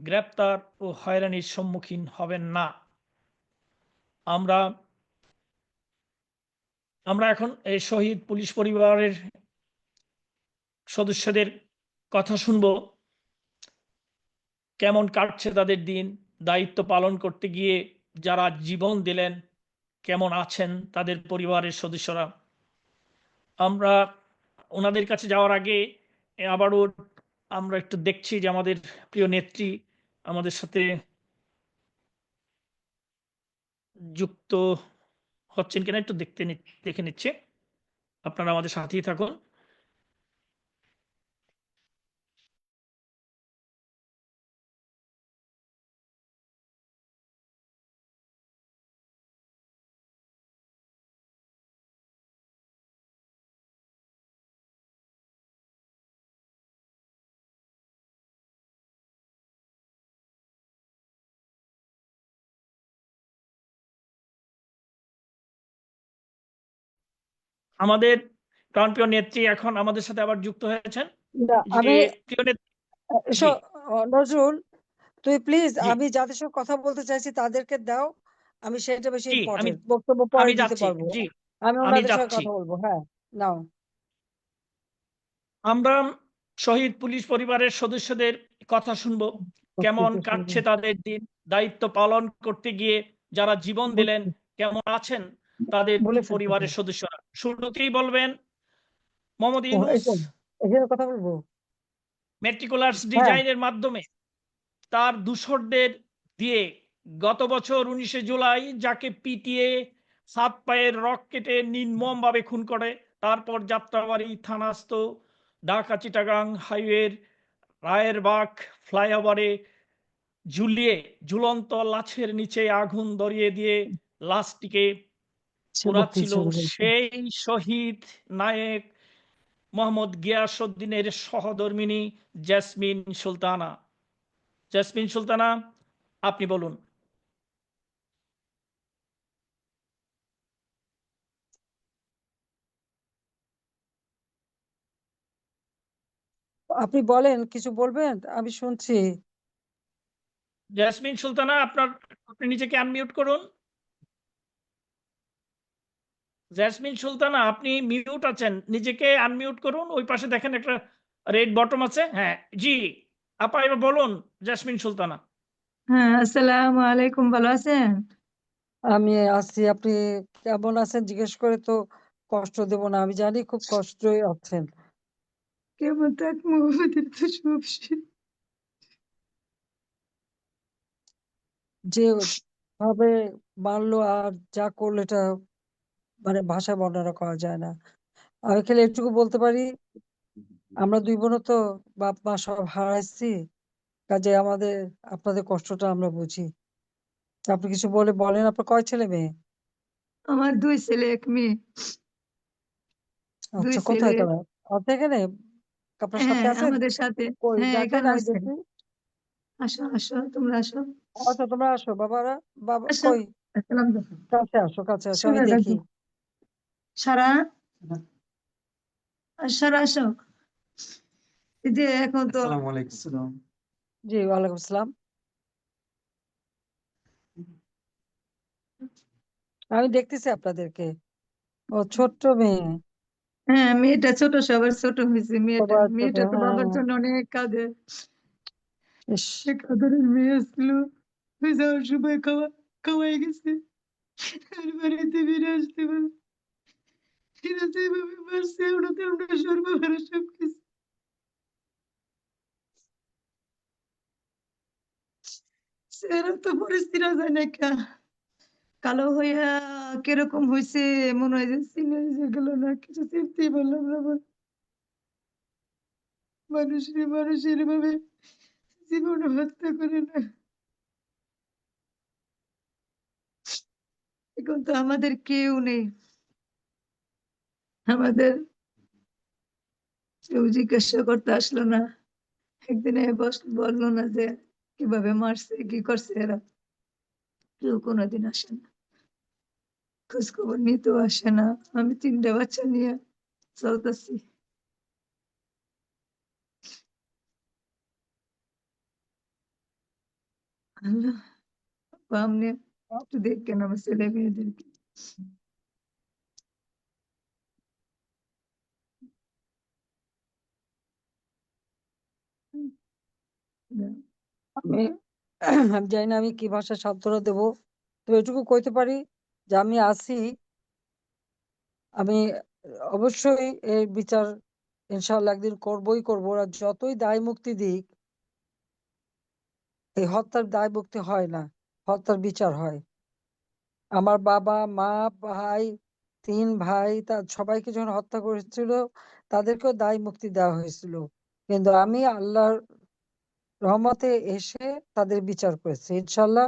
গ্রেপ্তার ও হয়রানির সম্মুখীন হবেন না। আমরা আমরা এখন এই শহীদ পুলিশ পরিবারের সদস্যদের কথা শুনব, কেমন কাটছে তাদের দিন, দায়িত্ব পালন করতে গিয়ে যারা জীবন দিলেন কেমন আছেন তাদের পরিবারের সদস্যরা। আমরা ওনাদের কাছে যাওয়ার আগে আবারও আমরা একটু দেখছি যে আমাদের প্রিয় নেত্রী আমাদের সাথে যুক্ত হচ্ছেন কিনা একটু দেখে নিচ্ছে। আপনারা আমাদের সাথেই থাকুন। আমাদের প্রাণপ্রিয় নেত্রী এখন আমাদের সাথে আবার যুক্ত হয়েছেন। না, যে আমি প্রিয় নেত্রী, এসো, জি নজরুল, তুই প্লিজ, জি আমি যাদের সঙ্গে কথা বলতে চাইছি তাদেরকে দাও। আমি সেটা বেশি জি আমি ইম্পর্টেন্ট, বক্তব্য পরে আমি দিতে যাচ্ছি। পারবো। জি আমি আমি ওনাদের সঙ্গে যাচ্ছি। কথা বলবো। হ্যাঁ, নাও। আমরা শহীদ পুলিশ পরিবারের সদস্যদের কথা শুনবো, কেমন কাটছে তাদের দিন, দায়িত্ব পালন করতে গিয়ে যারা জীবন দিলেন কেমন আছেন তাদের বলে ফেলতে। পরিবারের সদস্যরা। শুরুতেই বলবেন মোহাম্মদ ও, ইউনূস। এখানে কথা বলবো। মেট্রিকুলার্স হ্যাঁ, ডিজাইনের মাধ্যমে তার দূষরদের দিয়ে গত বছর 19 জুলাই যাকে পিটিয়ে 7 পায়ের রক কেটে নির্মমভাবে খুন করে, তারপর যাত্রাবাড়ি থানাস্থ ঢাকা চিটাগাং হাইওয়ের রায়েরবাগ ফ্লাইওভারে ঝুলিয়ে ঝুলন্ত লাশের নিচে আগুন ধরিয়ে দিয়ে লাশটিকে সে বলতে পোড়াচ্ছিল ইচ্ছে করেছে। সেই শহীদ নায়েক মোহাম্মদ গিয়াসউদ্দিনের সহধর্মিণী জেসমিন সুলতানা। জেসমিন সুলতানা, আপনি বলুন। আপনি বলেন, কিছু বলবেন, আমি শুনছি। জেসমিন সুলতানা, আপনি নিজেকে আনমিউট করুন। জেসমিন সুলতানা, আপনি মিউট আছেন, নিজেকে আনমিউট করুন। ওই পাশে দেখেন একটা রেড বটম আছে। হ্যাঁ, জি আপা, এবার বলুন জেসমিন সুলতানা। হ্যাঁ, আসসালামু আলাইকুম, ভালো আছেন? আমি আছি, আপনি কেমন আছেন জিজ্ঞেস করে তো কষ্ট দেব না, আমি জানি খুব কষ্টই আছেন। কেমন থাকবো, আমাদের তো সব শেষ। যে ভাবে মারলো আর যা করলো, এটা মানে ভাষায় বর্ণনা করা যায় না। আমি খালি এটুকু বলতে পারি, আমরা দুই বোনও তো বাপ মা সব হারাইছি, কাজে আমাদের আপনাদের কষ্টটা আমরা বুঝি। তা আপনি কিছু বলেন, আপনার কয় ছেলে মেয়ে? আমার 2 ছেলে 1 মেয়ে। 2 আচ্ছা, ছেলে। কোথায় তারা? আছে এখানে? আপনার সাথে হ্যাঁ, আছে? আমাদের সাথে। কই হ্যাঁ, ডাকেন, এখানে আমি আছে। দেখি। আসো আসো, তোমরা আসো। আচ্ছা, তোমরা আসো বাবারা। বাবা আসো। কই? আসসালাম দেখো। কাছে আসো, কাছে আসো, আমি সারা দেখি। রাখো। সারা। সারা আসো। এই যে এখন তো আসসালামু আলাইকুম। জি, ওয়ালাইকুম আসসালাম। আমি দেখতেছি আপনাদেরকে। ও ছোট্ট মেয়ে। হ্যাঁ, মেয়েটা ছোট, সবার ছোট হয়েছে মেয়েটা। সবার ছোট, মেয়েটা তো বাবার হ্যাঁ। জন্য অনেক কাঁদে। ইস, এক আদরের মেয়ে ছিল, ওই যাওয়ার সময় খাওয়াই গেছে, আর বাড়িতে ফিরে আসতে পারে। এরা যেভাবে মারছে, ওনাদের আমরা সর্বহারা সবকিছু। এরা তো পরিস্থিতি যায় না কা কালো হইয়া কিরকম হয়েছে, মনে হয় যে চিনে যে গেল না, কিছু চিনতেই পারলাম না। মানুষের ভাবে জীবন হত্যা করে না। এখন তো আমাদের কেউ নেই, আমাদের কেউ জিজ্ঞাসা করতে আসলো না। একদিন বললো না যে কিভাবে মারছে, কি করছে। এরা কেউ কোনোদিন আসে না, খোঁজ খবর নিতেও আসে না। আমি 3টা বাচ্চা নিয়ে চলতেছি। আল্লাহ, আপনি একটু দেখেন আমার ছেলে মেয়েদেরকে। আমি আমি জানি না আমি কি ভাষায় সান্ত্বনা দেবো, তবে এটুকু কইতে পারি যে আমি আছি। আমি অবশ্যই এর বিচার ইনশাআল্লাহ একদিন করবই করবো। আর যতই দায় মুক্তি দিক, এই হত্যার দায় মুক্তি হয় না, হত্যার বিচার হয়। আমার বাবা মা ভাই, 3 ভাই, তার সবাইকে যখন হত্যা করেছিল তাদেরকেও দায় মুক্তি দেওয়া হয়েছিল, কিন্তু আমি আল্লাহর রহমতে এসে তাদের বিচার করেছি ইনশাল্লাহ।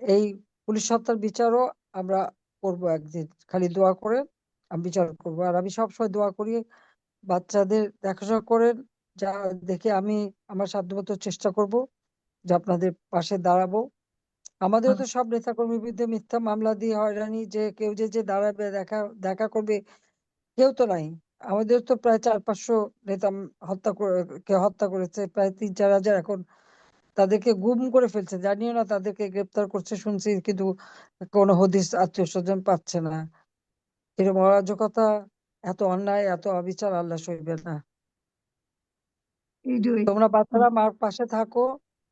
এই পুলিশ হত্যার বিচারও আমরা করব একদিন, খালি দোয়া করেন, আমি বিচার করব। আর আমি সবসময় দোয়া করি বাচ্চাদের দেখাশোনা করেন, যা দেখে আমি আমার সাধ্যমতো চেষ্টা করব যে আপনাদের পাশে দাঁড়াবো। আমাদেরও তো সব নেতাকর্মীর বিরুদ্ধে মিথ্যা মামলা দিয়ে হয়রানি, যে কেউ যে দাঁড়াবে, দেখা দেখা করবে, কেউ তো নাই। আমাদের তো প্রায় 400-500 নেতা কে হত্যা করেছে, প্রায় 3-4 হাজার এখন তাদেরকে গুম করে ফেলছে, জানিও না তাদেরকে গ্রেপ্তার করছে শুনছি, কিন্তু কোনো হদিস আত্মীয় স্বজন পাচ্ছে না। এরকম অরাজকতা, এত অন্যায়, এত অবিচার আল্লাহ সইবে না। এইটাই। তোমরা বাচ্চারা মার পাশে থাকো,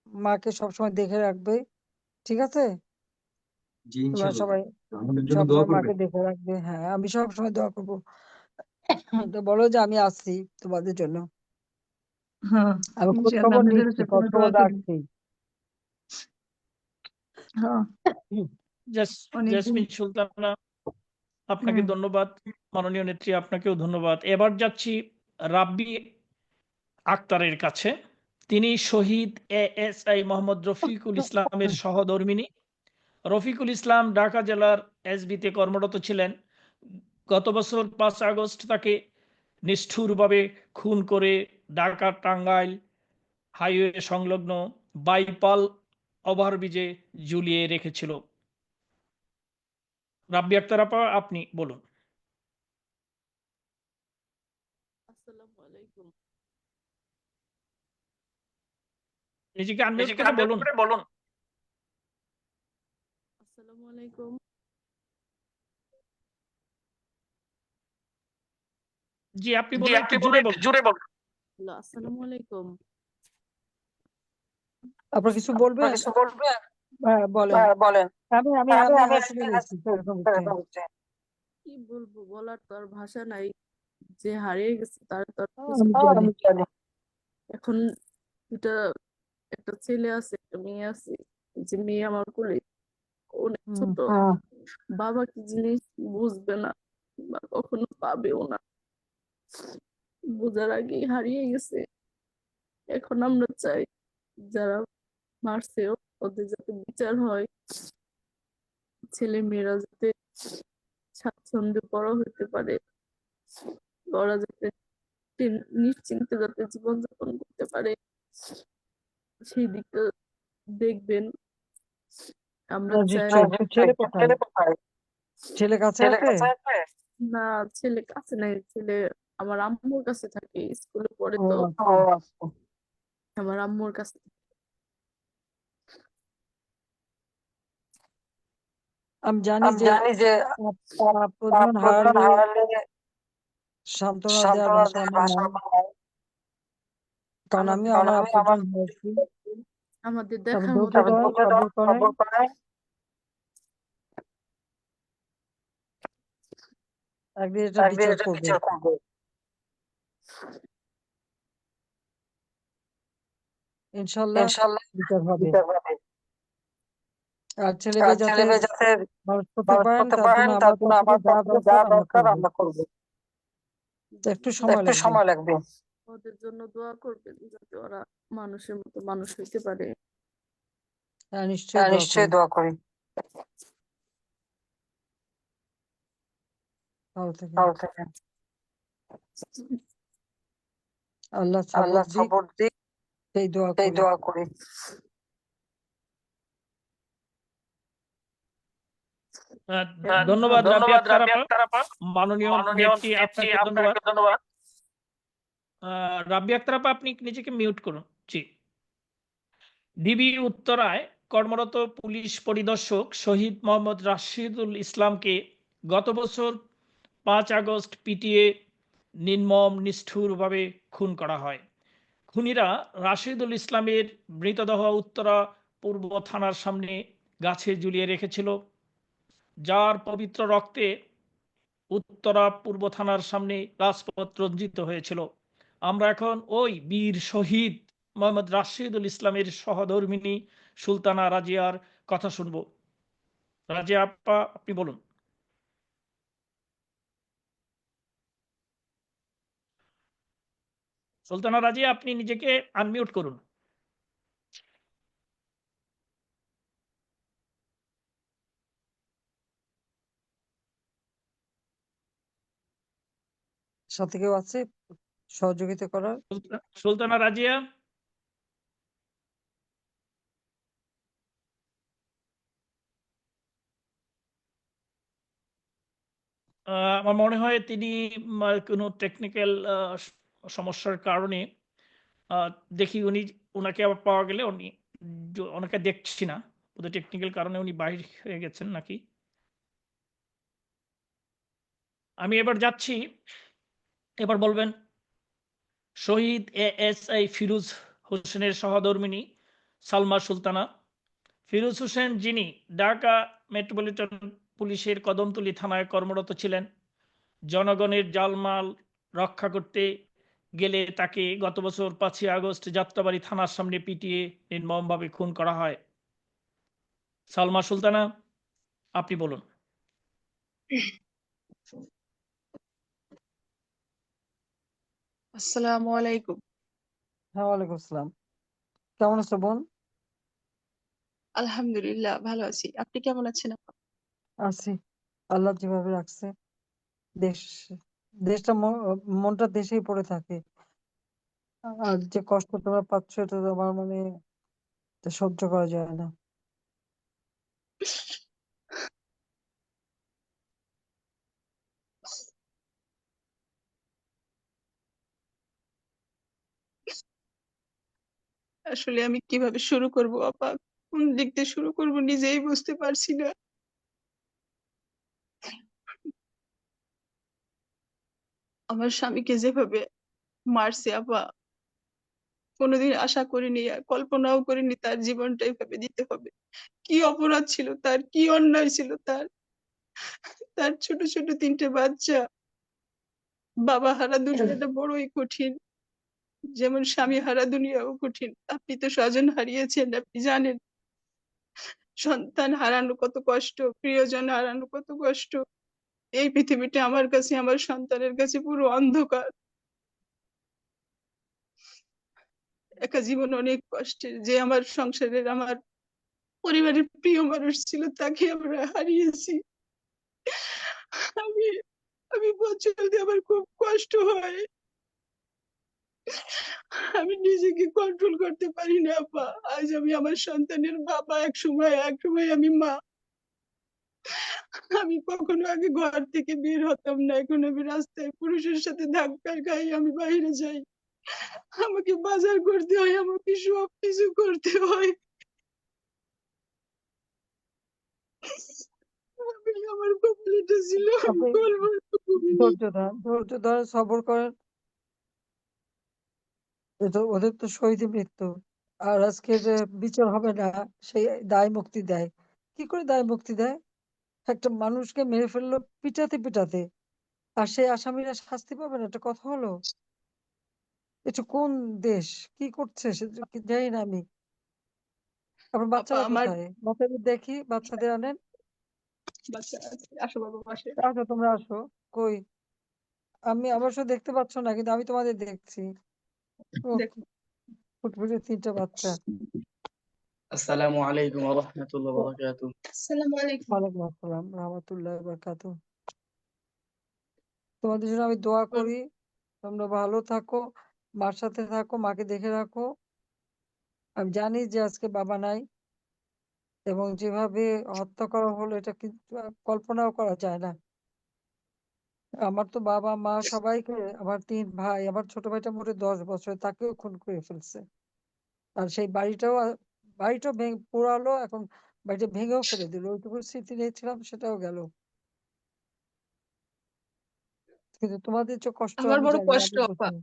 মাকে সবসময় দেখে রাখবে, ঠিক আছে? জি, তোমরা ইনশাআল্লাহ। সবাই আমাদের জন্য দোয়া সবসময় মাকে করবেন। দেখে রাখবে। হ্যাঁ, আমি সবসময় দোয়া করবো। তো বলো যে আমি আসছি তোমাদের জন্য, হ্যাঁ, আমি খোঁজ ইনশাআল্লাহ খবর আপনাদের নিচ্ছি, খোঁজ সবসময় খবর দোয়া করি। রাখছি। হ্যাঁ, অনেকদিন। জেসমিন সুলতানা, আপনাকে হ্যাঁ, ধন্যবাদ। মাননীয় নেত্রী, আপনাকেও ধন্যবাদ। এবার যাচ্ছি রাব্বি আক্তারের কাছে। তিনি শহীদ এএসআই মোহাম্মদ রফিকুল ইসলামের সহধর্মিণী। রফিকুল ইসলাম ঢাকা জেলার এসবিতে কর্মরত ছিলেন। গত বছর 5 আগস্ট তাকে নিষ্ঠুরভাবে খুন করে ঢাকা টাঙ্গাইল হাইওয়ে সংলগ্ন বাইপাল ওভারব্রিজে ঝুলিয়ে রেখেছিল। রাব্বি আক্তার আপা, আপনি বলুন। আসসালামু আলাইকুম। নিজেকে আনমিউট করে বলুন। আসসালামু আলাইকুম। জি, আপনি বলুন, একটু জোরে বলুন। হ্যালো, আসসালামু আলাইকুম। আপনার কিছু বলবেন? হ্যাঁ, বলেন। আমি শুনে বলছি এরকম হচ্ছে। কি বলবো, বলার তো আর ভাষা নাই। যে হারিয়ে গেছে তার তো আর আমি কিছু জানি। এখন দুটা একটা ছেলে আছে, একটা মেয়ে আছে। যে মেয়ে আমার কোলে অনেক ছোট, বাবা কি জিনিস বুঝবে না বা কখনো পাবেও না, বোঝার আগেই হারিয়ে গেছে। এখন আমরা চাই যারা মারছে ওদের যাতে বিচার হয়, ছেলে মেয়েরা যাতে স্বাচ্ছন্দ্যে বড় হতে পারে, ওরা যাতে নিশ্চিন্তে যাতে জীবনযাপন করতে পারে, সেই দিকটা দেখবেন। আমরা চাই ছেলে কোথায়? ছেলে কাছে আছে? না, ছেলে কাছে নাই, ছেলে আমার আম্মুর কাছে থাকে, স্কুলে পড়ে ও তো আচ্ছা। আমার আম্মুর কাছে। আমি জানি যে আপনজন হারালে সান্ত্বনা দেওয়ার ভাষা আমার নাই, কারণ আমি আমার আপনজন হারাচ্ছি। আমাদের তবে দেখার ধৈর্য মতো ধরেন, সবর করেন, একদিন এটা বিচার করবে। ইনশাল্লাহ বিচার হবে। আর ছেলে মেয়ে যাতে মানুষ করতে পারেন, তার জন্য আমার তরফ থেকে যা দরকার আমরা করবো। একটু সময় লাগবে। ওদের জন্য দোয়া করবেন যাতে ওরা মানুষের মতো মানুষ হইতে পারে। হ্যাঁ, নিশ্চয়ই দোয়া করি। ভালো থাকেন। আল্লাহ সবর দিক, সেই দোয়া করি। ধন্যবাদ রাবি আক্তার আপা। মাননীয় নেত্রী, আপনাকে ধন্যবাদ। রাবি আক্তার আপা, আপনি নিজেকে মিউট করুন। জি। ডিবি উত্তরায় কর্মরত পুলিশ পরিদর্শক শহীদ মোহাম্মদ রাশিদুল ইসলামকে গত বছর 5 আগস্ট পিটিয়ে নির্মম নিষ্ঠুরভাবে খুন করা হয়। খুনিরা রাশিদুল ইসলামের মৃতদেহ উত্তরা পূর্ব থানার সামনে গাছে ঝুলিয়ে রেখেছিল, যার পবিত্র রক্তে উত্তরা পূর্ব থানার সামনে রাজপথ রঞ্জিত হয়েছিল। আমরা এখন ওই বীর শহীদ মোহাম্মদ রাশিদুল ইসলামের সহধর্মিণী সুলতানা রাজিয়ার কথা শুনব। রাজিয়া আপা, আপনি বলুন। সুলতানা রাজিয়া, আপনি নিজেকে আনমিউট করুন। সাথে কেউ আছে সহযোগিতা করার? সুলতানা রাজিয়া, আমার মনে হয় তিনি কোনো টেকনিক্যাল সমস্যার কারণে, দেখি ওনাকে আবার পাওয়া গেলে ওনাকে দেখছি না, ওদের টেকনিক্যাল কারণে উনি বাইরে হয়ে গেছেন নাকি। আমি এবার যাচ্ছি, এবার বলবেন শহীদ এএসআই ফিরোজ হোসেনের সহধর্মিণী সালমা সুলতানা। ফিরোজ হোসেন, যিনি ঢাকা মেট্রোপলিটন পুলিশের কদমতলী থানায় কর্মরত ছিলেন, জনগণের জালমাল রক্ষা করতে গেলে তাকে গত বছর 5 আগস্ট যাত্রাবাড়ি থানার সামনে পিটিয়ে নির্মমভাবে খুন করা হয়। সালমা সুলতানা, আপনি বলুন। আসসালামু আলাইকুম। হ্যাঁ, ওয়ালাইকুম আসসালাম। কেমন আছো বোন? আলহামদুলিল্লাহ ভালো আছি। আপনি কেমন আছেন আপা? আছি, আল্লাহ যেভাবে রাখছে। দেশ দেশটা মনটা দেশেই পড়ে থাকে। আর যে কষ্ট তোমরা পাচ্ছ, এটা তো আমার মানে এটা সহ্য করা যায় না। আসলে আমি কিভাবে শুরু করব আপা? কোন দিক দিয়ে শুরু করব নিজেই বুঝতে পারছি না। আমার স্বামীকে যেভাবে মারছে আপা, কোনোদিন আশা করিনি, কল্পনাও করিনি তার জীবনটা এভাবে দিতে হবে। কি অপরাধ ছিল তার? কি অন্যায় ছিল তার? তার ছোট, ছোট ৩ টে বাচ্চা। বাবা হারা দুনিয়াটা বড়ই কঠিন। যেমন স্বামী হারা দুনিয়াও কঠিন। আপনি তো স্বজন হারিয়েছেন, আপনি জানেন সন্তান হারানো কত কষ্ট, প্রিয়জন হারানো কত কষ্ট। এই পৃথিবীটা আমার কাছে, আমার সন্তানের কাছে পুরো অন্ধকার। একা জীবন অনেক কষ্টের। যে আমার সংসারের, আমার পরিবারের প্রিয় মানুষ ছিল তাকে আমরা হারিয়েছি। আমি আমি বলতে আমার খুব কষ্ট হয়। আমি নিজেকে কন্ট্রোল করতে পারি না আপা। আজ আমি আমার সন্তানের বাবা, একসময় আমি মা। আমি কখনো আগে ঘর থেকে বের হতাম না। এখন আমি রাস্তায় পুরুষের সাথে ধাক্কা খাই, আমি বাইরে যাই। আমাকে বাজার করতে হয়, আমাকে সবকিছু করতে হয়। আমি আমার কপালে ছিল, আমি আপনি বলবো না। ধৈর্য ধরেন, সবর করেন। এটা ওদের তো শহীদ মৃত্যু। আর আজকের বিচার হবে না, সেই দায় মুক্তি দেয়। কি করে দায় মুক্তি দেয়? একটা মানুষকে মেরে ফেললো পিটাতে পিটাতে, আর সেই আসামিরা শাস্তি পাবে না? এটা কথা হলো? এটা কোন দেশ? কি করছে সে কি জানি না আমি। আপনার আপা বাচ্চারা আমার কোথায়? বাচ্চাদের দেখি, বাচ্চাদের আনেন। বাচ্চা আছে, আসো বাবা পাশে। আসো, তোমরা আসো। কই? আমি অবশ্য দেখতে পাচ্ছ না, কিন্তু আমি তোমাদের দেখছি। ও, দেখো। ফুটফুটে 3টা বাচ্চা। আসসালামু আলাইকুম ওয়া রাহমাতুল্লাহি ও, ওয়া বারাকাতুহু। আসসালামু আলাইকুম। ওয়ালাইকুম আসসালাম রহমতুল্লাহ বারকাতু। তোমাদের জন্য আমি দোয়া করি, তোমরা ভালো থাকো, মার সাথে থাকো, মাকে দেখে রাখো। আমি জানি যে আজকে বাবা নাই, এবং যেভাবে হত্যা করা হলো এটা কিন্তু কল্পনাও করা যায় না। আমার তো বাবা মা সবাইকে, আমার 3 ভাই, আমার ছোট ভাইটা মোটে 10 বছর, তাকেও খুন করে ফেলছে। আর সেই বাড়িটাও ভেঙে পোড়ালো, এখন বাড়িটা ভেঙেও ফেলে দিল। ওইটুকু স্মৃতি নিয়েছিলাম, সেটাও গেল। কিন্তু তোমাদের যে কষ্ট আমার আমি বড় জানি, কষ্ট আমি আপা। বুঝি।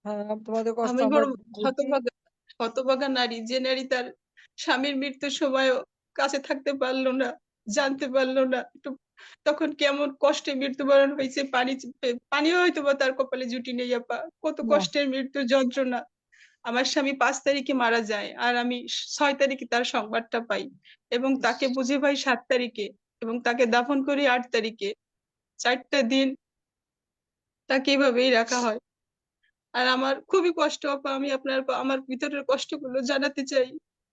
হ্যাঁ, তোমাদের কষ্ট আমি আমরা বড় বুঝি। হতভাগা, হতভাগা নারী। যে নারী তার স্বামীর মৃত্যুর সময়ও কাছে থাকতে পারলো না, জানতে পারলো না একটু তখন কেমন কষ্টে মৃত্যুবরণ হয়েছে। পানিও হয়তো বা তার কপালে জুটি নেই আপা। কত না, কষ্টের মৃত্যুর যন্ত্রণা। আমার স্বামী 5 তারিখে মারা যায়, আর আমি 6 তারিখে তার সংবাদটা পাই, এবং তাকে বুঝে পাই 7 তারিখে, এবং তাকে দাফন করি 8 তারিখে। 4টা দিন তাকে এভাবেই রাখা হয়। আর আমার খুবই কষ্ট আপা। আমি আমার ভিতরের কষ্টগুলো জানাতে চাই।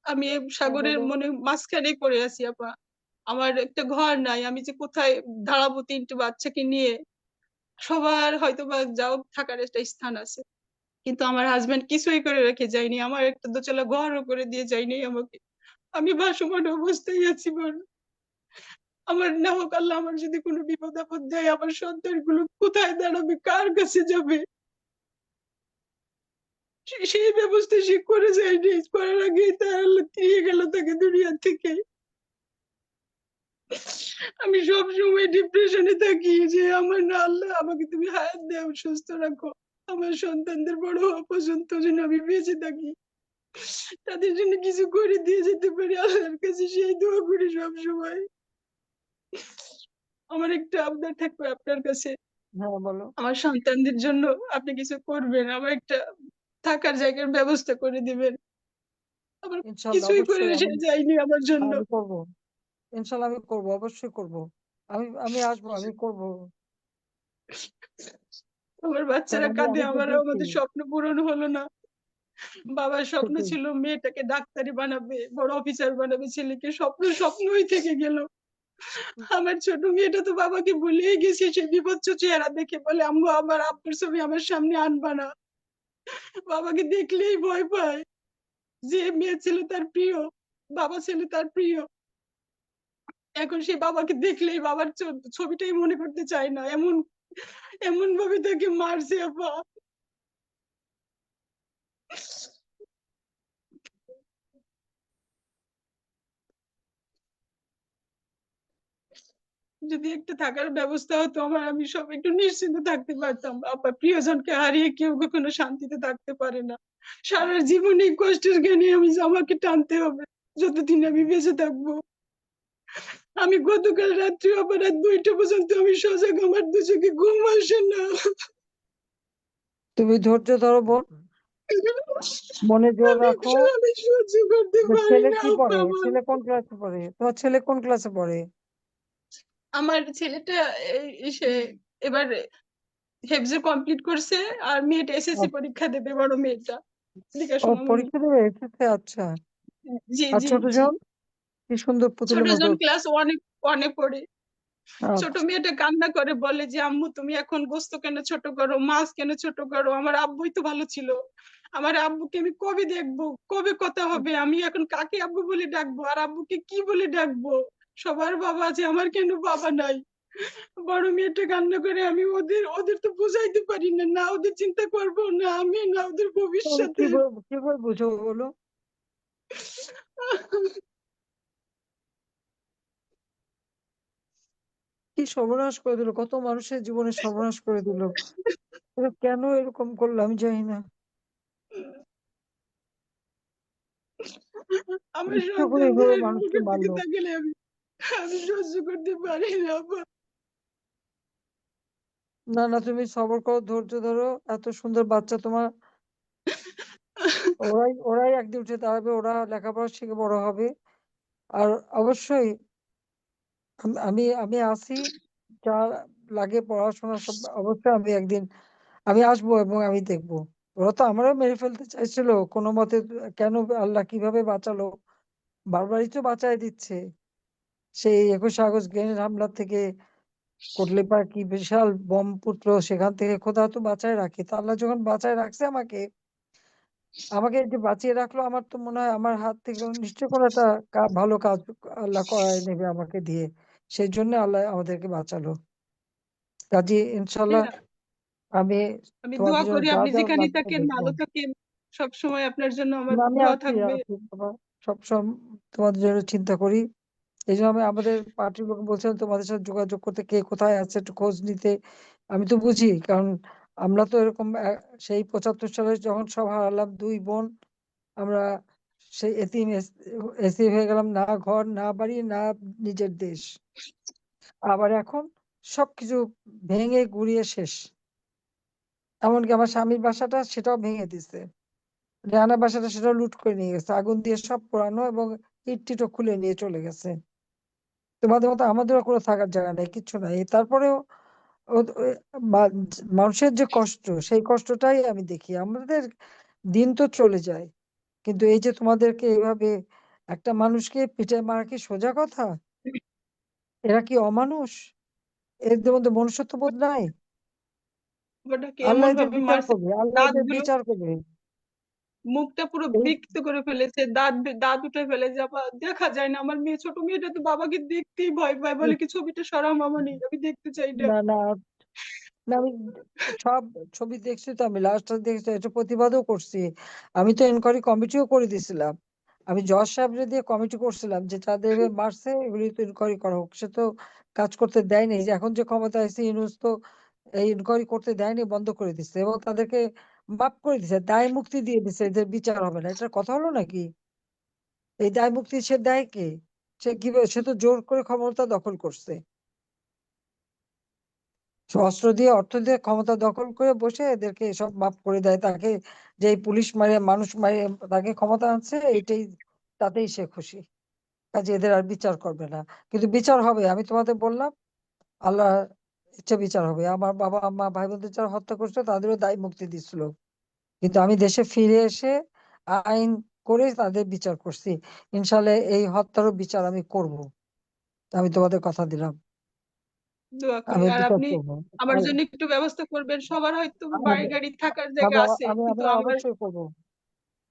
আমি এই হ্যাঁ, সাগরের বলো। মাঝখানেই পড়ে আছি আপা। আমার একটা ঘর নাই, আমি যে কোথায় দাঁড়াবো 3টে বাচ্চাকে নিয়ে। সবার হয়তো বা যাও থাকার একটা স্থান আছে, কিন্তু আমার হাজবেন্ড কিছুই করে রেখে যায়নি, আমার একটা দোতলা ঘরও করে দিয়ে যায়নি আমাকে। আমি ভাসমান অবস্থায় আছি বোন। আমার না হোক আল্লাহ, আমার যদি কোনো বিপদ আপদ দেয়, আমার সন্তানগুলো কোথায় দাঁড়াবে, কার কাছে যাবে? সেই ব্যবস্থা সে করে যায়নি। করার আগেই তার আল্লাহ নিয়ে গেল তাকে দুনিয়া থেকে। আমি সব সময় ডিপ্রেশনে থাকি যে আমার না আল্লাহ, আমাকে তুমি হায়াত দাও, সুস্থ রাখো। আমার সন্তানদের বড় হওয়া পর্যন্ত যেন আমি বেঁচে থাকি, তাদের জন্য কিছু করে দিয়ে যেতে পারি। আল্লাহর কাছে সেই দোয়া করি সব সময়। আমার একটা আবদার থাকবে আপনার কাছে, হ্যাঁ, বলো। আমার সন্তানদের জন্য আপনি কিছু করবেন, আমার একটা থাকার জায়গার ব্যবস্থা করে দিবেন। আমার ইনশাল্লাহ, কিছুই করে অবশ্যই সে যায়নি আমার জন্য। আমি করবো। ইনশাল্লাহ আমি করবো, অবশ্যই করবো। আমি আমি আসবো, আমি করবো। আমার কারণ বাচ্চারা আমি কাঁদে, আমি তো দেখছি। আমাদের স্বপ্ন পূরণ হলো না। বাবার স্বপ্ন সেটাই। ছিল মেয়েটাকে ডাক্তারি বানাবে, বড় অফিসার বানাবে, ছেলেকে স্বপ্নই থেকে গেল। আমার ছোট মেয়েটা তো বাবাকে ভুলেই গেছে, সে বিভৎস চেহারা দেখে বলে আম্মু আমার আব্বুর ছবি আমার সামনে আনবা না। বাবাকে দেখলেই ভয় পায়। যে মেয়ে ছিল তার প্রিয়, বাবা ছিল তার প্রিয়, এখন সে বাবাকে দেখলেই বাবার ছবিটাই মনে করতে চায় না। এমন এমন ভাবে তাকে মারছে আপা। যদি একটা থাকার ব্যবস্থা হতো আমার, আমি সব একটু নিশ্চিন্ত থাকতে পারতাম। আপা প্রিয়জনকে হারিয়ে কেউ কখনো শান্তিতে থাকতে পারে না। সারা জীবন এই কষ্টের জ্ঞানে আমাকে টানতে হবে যতদিন আমি বেঁচে থাকবো। আমি গতকাল রাত্রে আবার রাত 2টা পর্যন্ত আমি সজাগ, আমার দু চোখে ঘুম আসে না। তুমি ধৈর্য ধরো বোন, মনে জোর রাখো। আমি সহ্য করতে যে পারি ছেলে না কি আপা পড়ে? আমার। ছেলে কোন ক্লাসে পড়ে? তোমার ছেলে কোন ক্লাসে পড়ে? আমার ছেলেটা সে এবার হেফজে কমপ্লিট করছে, আর মেয়েটা এসএসসি আচ্ছা, পরীক্ষা দেবে, বড় মেয়েটা ও দেখাশোনা মানে। পরীক্ষা দেবে এসেছে, আচ্ছা। জি আর জি ছোট জি। জন কি সুন্দর পুতুলের মতো। ছোটজন ক্লাস ওয়ানে ওয়ানে পড়ে। ছোট আচ্ছা, মেয়েটা কান্না করে বলে যে আম্মু তুমি এখন গোস্ত কেন ছোট করো, মাছ কেন ছোট করো, আমার আব্বুই তো ভালো ছিল। আমার আব্বুকে আমি কবে দেখবো, কবে কথা হবে, আমি এখন কাকে আব্বু বলে ডাকবো, আর আব্বুকে কি বলে ডাকবো? সবার বাবা আছে, আমার কেন বাবা নাই? বড় মেয়েটা কান্না করে। আমি ওদের ওদের তো বুঝাইতে পারি না, না ওদের চিন্তা করবো, না আমি, না ওদের তুমি ভবিষ্যতে। কিভাবে বুঝো বলো? কি সর্বনাশ করে দিল, কত মানুষের জীবনে সর্বনাশ করে দিল। এরা কেন এরকম করলো আমি জানি না। আমার ইচ্ছে করে এভাবে সন্তানদের মানুষকে মুখের দিকে মারলো? তাকালে আমি আমি সহ্য করতে পারি না আপা। না না, তুমি সবর করো, ধৈর্য ধরো। এত সুন্দর বাচ্চা তোমার, ওরাই ওরাই একদিন উঠে দাঁড়াবে, ওরা লেখাপড়া শিখে বড় হবে। আর অবশ্যই আমি আমি আছি, যা লাগে পড়াশোনা সব অবশ্যই আমি একদিন আমি আসবো এবং আমি দেখবো। ওরা তো আমারও মেরে ফেলতে চাইছিল কোনো মতে, কেন আল্লাহ কিভাবে বাঁচালো, বারবারই তো বাঁচায় দিচ্ছে। সেই 21 আগস্ট গ্রেনেড হামলা থেকে, কোটলিপাড় কি বিশাল বোম ফুটলো, সেখান থেকে খোদা তো বাঁচায় রাখে। তো আল্লাহ যখন বাঁচায় রাখছে আমাকে, আমাকে যে বাঁচিয়ে রাখলো, আমার তো মনে হয় আমার হাত থেকে নিশ্চয় কোনো একটা ভালো কাজ আল্লাহ করায় নেবে আমাকে দিয়ে। সেই জন্য আল্লাহ আমাদেরকে বাঁচালো। কাজে ইনশাল্লাহ আমি আমি দোয়া তোমাদের জন্য করি যা আপনি যা যেখানে লাগবে থাকেন দেখবো। ভালো থাকেন। সব সময় আপনার জন্য আমার না, আমি দোয়া আছি থাকবে। আছি বাবা, সবসময় তোমাদের জন্য চিন্তা করি। এই জন্য আমি আমাদের পার্টির লোক বলছিলাম তোমাদের সাথে যোগাযোগ করতে, কে কোথায় আছে একটু খোঁজ নিতে। আমি তো বুঝি, কারণ আমরা তো এরকম সেই 75 সালে যখন সব হারালাম, দুই বোন আমরা, সেই এতিম এসি হয়ে গেলাম, না ঘর না বাড়ি না নিজের দেশ। আবার এখন সবকিছু ভেঙে গুড়িয়ে শেষ। এমনকি আমার স্বামীর বাসাটা সেটাও ভেঙে দিছে, রানা বাসাটা সেটাও লুট করে নিয়ে গেছে, আগুন দিয়ে সব পোড়ানো, এবং ইট টিটও খুলে নিয়ে চলে গেছে। তোমাদের মতো আমাদেরও কোনো থাকার জায়গা নেই, কিচ্ছু নাই। তারপরেও মানুষের যে কষ্ট, সেই কষ্টটাই আমি দেখি। আমাদের দিন তো চলে যায়, কিন্তু এই যে তোমাদেরকে এভাবে একটা মানুষকে পিঠে মারা কি সোজা কথা? এরা কি অমানুষ? এদের মধ্যে মনুষ্যত্ব বোধ নাই? ওটাকে আল্লাহ এমন এদের ভাবে বিচার মারছে, করবে, আল্লাহ এদের দাঁতগুলো, বিচার করবে। মুখটা পুরো এই বিকৃত করে ফেলেছে, দাঁত উঠে ফেলেছে আপা, দেখা যায় না। আমার মেয়ে, ছোট মেয়েটা তো বাবাকে দেখতেই ভয় পায়, বলে কি ছবিটা সরাও মামনি, আমি দেখতে চাই না। না না না, আমি সব ছবি দেখছি, তো আমি লাস্টটা দেখছি, এটা প্রতিবাদও করছি। আমি তো এনকোয়ারি কমিটিও করে দিয়েছিলাম। আমি জজ সাহেবরে দিয়ে কমিটি করছিলাম যে যাদের এভাবে মারছে এগুলি তো ইনকোয়ারি করা হোক। সে তো কাজ করতে দেয়নি। যে এখন যে ক্ষমতা আছে ইউনূস তো এই ইনকোয়ারি করতে দেয়নি, বন্ধ করে দিচ্ছে এবং তাদেরকে মাফ করে দিচ্ছে, দায় মুক্তি দিয়ে দিচ্ছে, এদের বিচার হবে না। এটার কথা হলো নাকি? এই দায় মুক্তি সে দেয় কে? সে কিভাবে? সে তো জোর করে ক্ষমতা দখল করছে, সে অস্ত্র দিয়ে অর্থ দিয়ে ক্ষমতা দখল করে বসে এদেরকে সব মাফ করে দেয়। তাকে যে এই পুলিশ মারে মানুষ মারে তাকে ক্ষমতা আনছে, এইটাই তাতেই সে খুশি। কাজে এদের আর বিচার করবে না। কিন্তু বিচার হবে, আমি তোমাদের বললাম, আল্লাহ ইচ্ছে বিচার হবে। আমার বাবা মা ভাই বোনদের যারা হত্যা করছে তাদেরও দায় মুক্তি দিছিল, কিন্তু আমি দেশে ফিরে এসে আইন করে তাদের বিচার করছি। ইনশাল্লাহ এই হত্যারও বিচার আমি করব, আমি তোমাদের কথা দিলাম। দোয়া করি। আমি আর বিচার আপনি করবো। আমার আর জন্য একটু ব্যবস্থা করবেন। সবার হয়তো বাড়ি আমি গাড়ি থাকার জায়গা আমি আছে, আমি কিন্তু আমি আমার অবশ্যই করবো,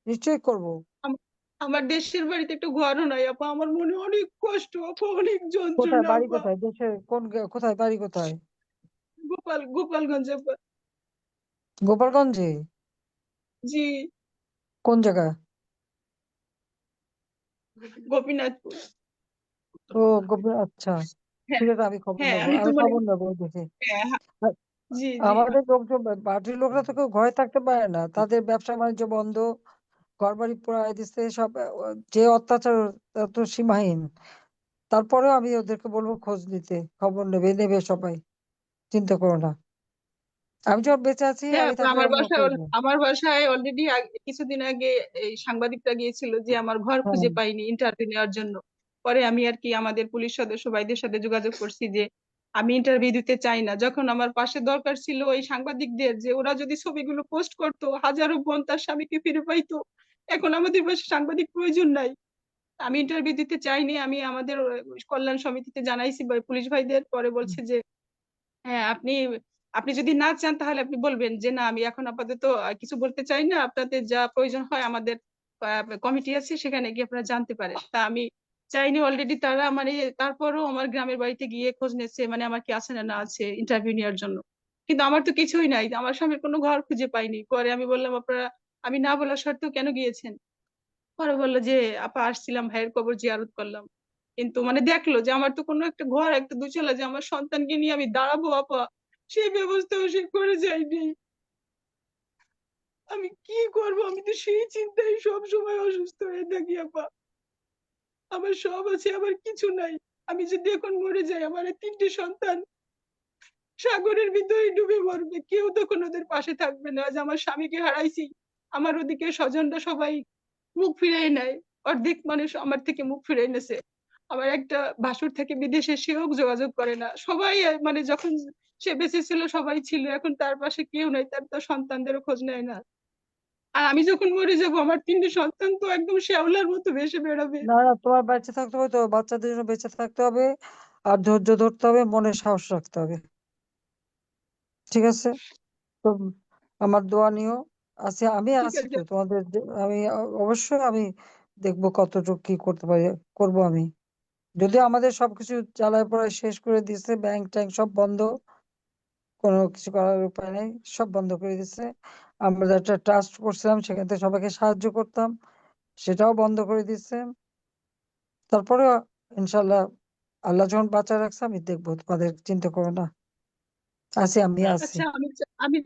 নিশ্চয়ই করবো। আম- আমার দেশের বাড়িতে একটু ঘরও নাই আপা। আমার মনে অনেক কষ্ট আপা, অনেক কোথায় যন্ত্রণা বাড়ি, আপা। কোথায় দেশের কোন কোথায় বাড়ি কোথায়? গোপালগঞ্জ আপা। গোপালগঞ্জে? জি। কোন জায়গা? গোপীনাথপুর। ও, আচ্ছা। হ্যাঁ ঠিক আছে, আমি খবর হ্যাঁ নেবো, আমি তো আমি মনে খবর নেবো দেখে। হ্যাঁ হ্যাঁ, আর জি জি আমাদের লোকজন, পার্টির লোকরা তো কেউ ঘরে থাকতে পারে না, তাদের ব্যবসা বাণিজ্য বন্ধ, ঘরবাড়ি পোড়ায় দিচ্ছে সব, যে অত্যাচার তা তো সীমাহীন। তারপরেও আমি ওদেরকে বলবো খোঁজ নিতে, খবর নেবে সবাই, চিন্তা করো না। আমি যখন বেঁচে আছি, হ্যাঁ আমি আপু, থাকলে আমার এগুলো বাসায় করবো। আমার বাসায় অলরেডি কিছুদিন আগে এই সাংবাদিকটা গিয়েছিল যে আমার ঘর হ্যাঁ, খুঁজে পাইনি ইন্টারভিউ নেওয়ার জন্য। পরে আমি আর কি আমাদের পুলিশ সদস্য ভাইদের সাথে যোগাযোগ করছি যে আমি ইন্টারভিউ দিতে চাই না। যখন আমার পাশে দরকার ছিল ওই সাংবাদিকদের, যে ওরা যদি ছবিগুলো পোস্ট করতো হাজারো বোন তার স্বামীকে ফিরে পাইতো, এখন আমাদের পাশে সাংবাদিক প্রয়োজন নাই। আমি ইন্টারভিউ দিতে চাইনি। আমি আমাদের কল্যাণ সমিতিতে জানাইছি বা পুলিশ ভাইদের, পরে বলছে যে হ্যাঁ আপনি আপনি যদি না চান তাহলে আপনি বলবেন যে না আমি এখন আপাতত কিছু বলতে চাই না, আপনাদের যা প্রয়োজন হয় আমাদের কমিটি আছে সেখানে গিয়ে আপনারা জানতে পারেন। তা আমি চাইনি অলরেডি তারা মানে, তারপরও আমার গ্রামের বাড়িতে গিয়ে খোঁজ নিচ্ছে মানে আমার কি আছে না না আছে ইন্টারভিউ নেওয়ার জন্য। কিন্তু আমার তো কিছুই নাই, আমার স্বামীর কোনো ঘর খুঁজে পাইনি। পরে আমি বললাম আপনারা, আমি না বলা সত্ত্বেও কেন গিয়েছেন? পরে বললো যে আপা আসছিলাম, ভাইয়ের কবর জিয়ারত করলাম। কিন্তু মানে দেখলো যে আমার তো কোনো একটা ঘর, একটা দুচালা যে আমার সন্তানকে নিয়ে আমি দাঁড়াবো আপা, সেই ব্যবস্থাও সে করে যায়নি। আমি কি করব? আমি তো সেই চিন্তায় সব সময় অসুস্থ হয়ে থাকি আপা। আমার সব আছে, আমার কিছু নাই। আমি যদি এখন মরে যাই, আমার এই 3টে সন্তান সাগরের ভিতরে ডুবে মরবে, কেউ তখন ওদের পাশে থাকবে না। আজ আমার স্বামীকে হারাইছি, আমার ওদিকে স্বজনরা সবাই মুখ ফিরাই নেয়, অর্ধেক মানুষ আমার থেকে মুখ ফিরাই নেছে। আমার একটা ভাসুর থেকে বিদেশে, সেও যোগাযোগ করে না। সবাই মানে যখন সে বেঁচে ছিল সবাই ছিল, এখন তার পাশে কেউ নাই, তার তো সন্তানদেরও খোঁজ নেয় না। আর আমি যখন মরে যাব আমার 3টে সন্তান তো একদম শ্যাওলার মতো ভেসে বেড়াবে। না না, তোমার বেঁচে থাকতে হবে তো, বাচ্চাদের জন্য বেঁচে থাকতে হবে, আর ধৈর্য ধরতে হবে, মনে সাহস রাখতে হবে, ঠিক আছে? তো আমার দোয়া নিও, আছে, আমি ঠিক আছি আছে। তো তোমাদের, আমি অবশ্যই আমি দেখবো কতটুকু কি করতে পারি, করবো আমি। যদিও আমাদের সবকিছু জ্বালায় পড়ায় শেষ করে দিয়েছে, ব্যাংক ট্যাঙ্ক সব বন্ধ, কোনো কিছু করার উপায় নেই, সব বন্ধ করে দিচ্ছে। আমরা একটা ট্রাস্ট করছিলাম, সেখান থেকে সবাইকে সাহায্য করতাম, সেটাও বন্ধ করে দিচ্ছে। তারপরে ইনশাল্লাহ, আল্লাহ যখন বাঁচায় রাখছে, আমি দেখবো, তোমাদের চিন্তা করো না, আমি আছি। আচ্ছা আমি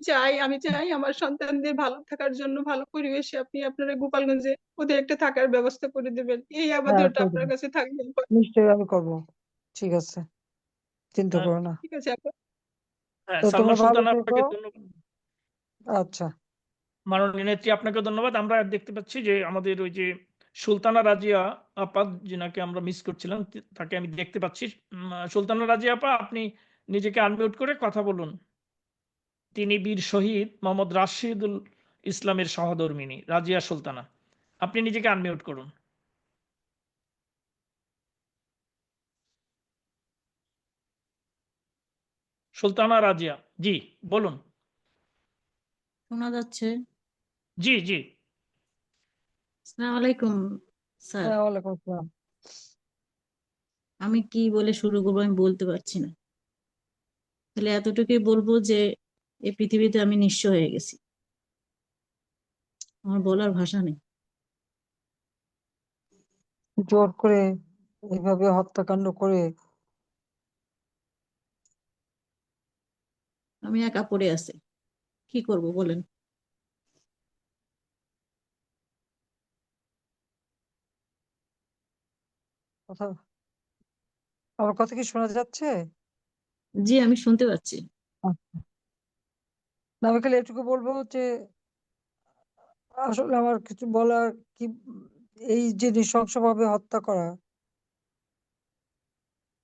চাই আমার সন্তানদের ভালো থাকার জন্য ভালো পরিবেশে আপনি আপনারা গোপালগঞ্জে ওদের একটা থাকার ব্যবস্থা করে দেবেন, এই হ্যাঁ, আবেদনটা করবো, আপনার কাছে থাকবে। নিশ্চয়ই আমি করবো, ঠিক আছে, চিন্তা হ্যাঁ, করো না। ঠিক আছে আপু। হ্যাঁ, তো সালমা তোমরা ভালো সুলতানা থেকো। আপনাকে ধন্যবাদ। আচ্ছা, মাননীয় নেত্রী আপনাকে ধন্যবাদ। আমরা দেখতে পাচ্ছি যে আমাদের ওই যে সুলতানা রাজিয়া আপা, যিনাকে আমরা মিস করছিলাম, তাকে আমি দেখতে পাচ্ছি। সুলতানা রাজিয়া আপা, আপনি নিজেকে আনমিউট করে কথা বলুন। তিনি বীর শহীদ মোহাম্মদ রাশিদুল ইসলামের সহধর্মিণী রাজিয়া সুলতানা। আপনি নিজেকে আনমিউট করুন। সুলতানা রাজিয়া, জি বলুন। শোনা যাচ্ছে? জি জি। আসসালামু আলাইকুম স্যার। হ্যাঁ, ওয়ালাইকুম আসসালাম। আমি কি বলে শুরু করবো আমি বলতে পারছি না, তাহলে এতটুকুই বলবো যে এই পৃথিবীতে আমি নিঃস্ব হয়ে গেছি, আমার বলার ভাষা নেই। জোর করে এইভাবে হত্যাকাণ্ড করে, আমি একা পড়ে আছি, কি করব বলেন? কথা, আমার কথা কি শোনা যাচ্ছে? জি আমি শুনতে পাচ্ছি। আচ্ছা। না, আমি খালি এটুকু বলবো যে আসলে আমার কিছু বলার কি, এই যে নৃশংসভাবে হত্যা করা,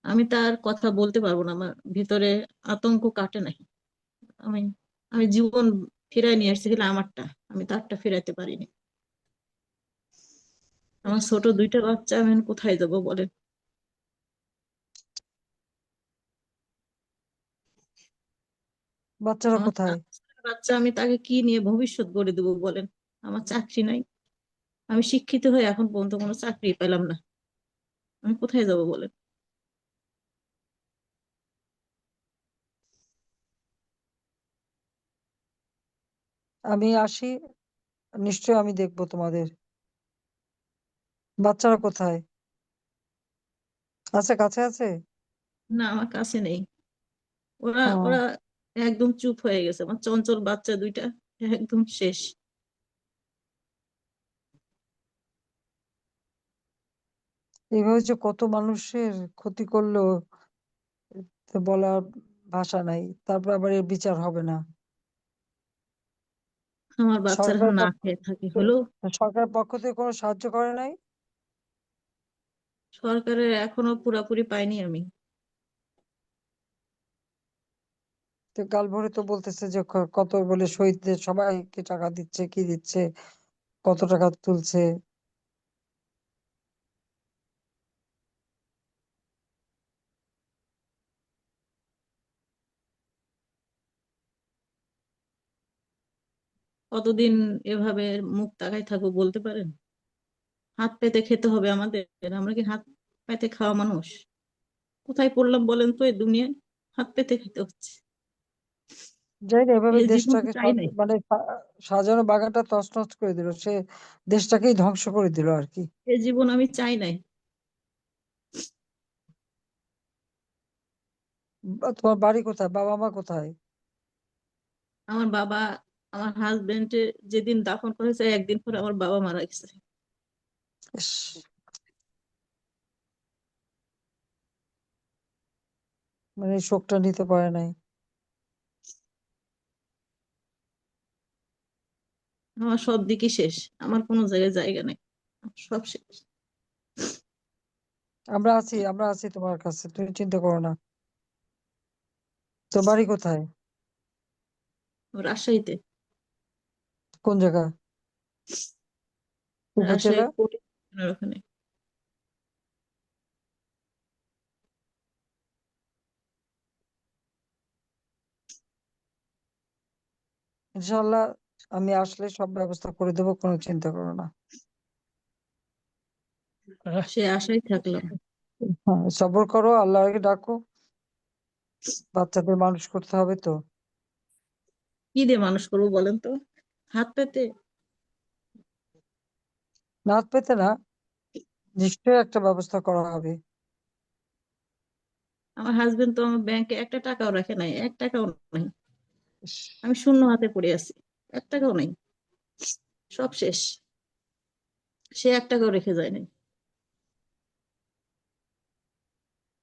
আমি তার কথা বলতে পারবো না, আমার ভিতরে আতঙ্ক কাটে নাই। আমি আমি জীবন ফিরাই নিয়ে আসছি, কিন্তু আমারটা আমি তারটা ফেরাতে পারিনি। আমার ছোট 2টা বাচ্চা, আমি এখন কোথায় যাবো বলেন? বাচ্চারা আমার কোথায়? বাচ্চা, আমি তাকে কি নিয়ে ভবিষ্যৎ গড়ে দেবো বলেন? আমার চাকরি নাই, আমি শিক্ষিত হয়ে এখন পর্যন্ত কোনো চাকরি পেলাম না, আমি কোথায় যাব বলেন? আমি আসি, নিশ্চয় আমি দেখবো তোমাদের। বাচ্চারা কোথায় আছে? কাছে আছে? না, আমার কাছে নেই। ওরা ও, ওরা একদম চুপ হয়ে গেছে। আমার চঞ্চল বাচ্চা দুইটা একদম শেষ। এইভাবে যে কত মানুষের ক্ষতি করলো তো বলার ভাষা নাই, তারপর আবার এর বিচার হবে না। আমার বাচ্চারা সরকার এখন না খেয়ে থাকে হলো। সরকারের পক্ষ থেকে কোনো সাহায্য করে নাই? সরকারের এখনো পুরাপুরি পাইনি আমি। তো কাল ভোরে তো বলতেছে যে কত বলে শহীদদের সবাইকে টাকা দিচ্ছে, কি দিচ্ছে, কত টাকা তুলছে। কতদিন এভাবে মুখ তাকাই থাকবো বলতে পারেন? হাত পেতে খেতে হবে আমাদের। আমরা কি হাত পেতে খাওয়া মানুষ? কোথায় পড়লাম বলেন তো এই দুনিয়ায়? হাত পেতে খেতে হচ্ছে। যাই না, এভাবে এই জীবন তো দেশটাকে চাই নাই। মানে সাজানো বাগানটা তছনছ করে দিল, সে দেশটাকেই ধ্বংস করে দিল আর কি। এই জীবন আমি চাই নাই। তোমার বাড়ি কোথায়, বাবা মা কোথায়? আমার বাবা, আমার হাজবেন্ড যেদিন দাফন করেছে একদিন পরে আমার বাবা মারা গেছে। ইস, মানে এই শোকটা নিতে পারে নাই। আমার সব দিকই শেষ। আমার কোনো জায়গায় জায়গা নেই। আমার সব শেষ। আমরা আছি তোমার কাছে, তুমি চিন্তা করো না। তোর বাড়ি কোথায়? রাজশাহীতে। কোন জায়গা? রাজশাহী উপজেলা? ওখানে। ইনশাল্লাহ আমি আসলে সব ব্যবস্থা করে দেবো, কোনো চিন্তা করো না। সে আশায় থাকলাম। হ্যাঁ, সবর করো, আল্লাহকে ডাকো, বাচ্চাদের মানুষ করতে হবে তো। কি দিয়ে মানুষ করবো বলেন তো? হাত পেতে? না পেতে না, নিশ্চয়ই একটা ব্যবস্থা করা হবে। আমার হাজবেন্ড তো আমার ব্যাংকে একটা টাকাও রাখে নাই, 1 টাকাও নাই। ইস, আমি শূন্য হাতে পড়ে আছি। 1 টাকাও নাই। সব শেষ। সে 1 টাকাও রেখে যায় নাই।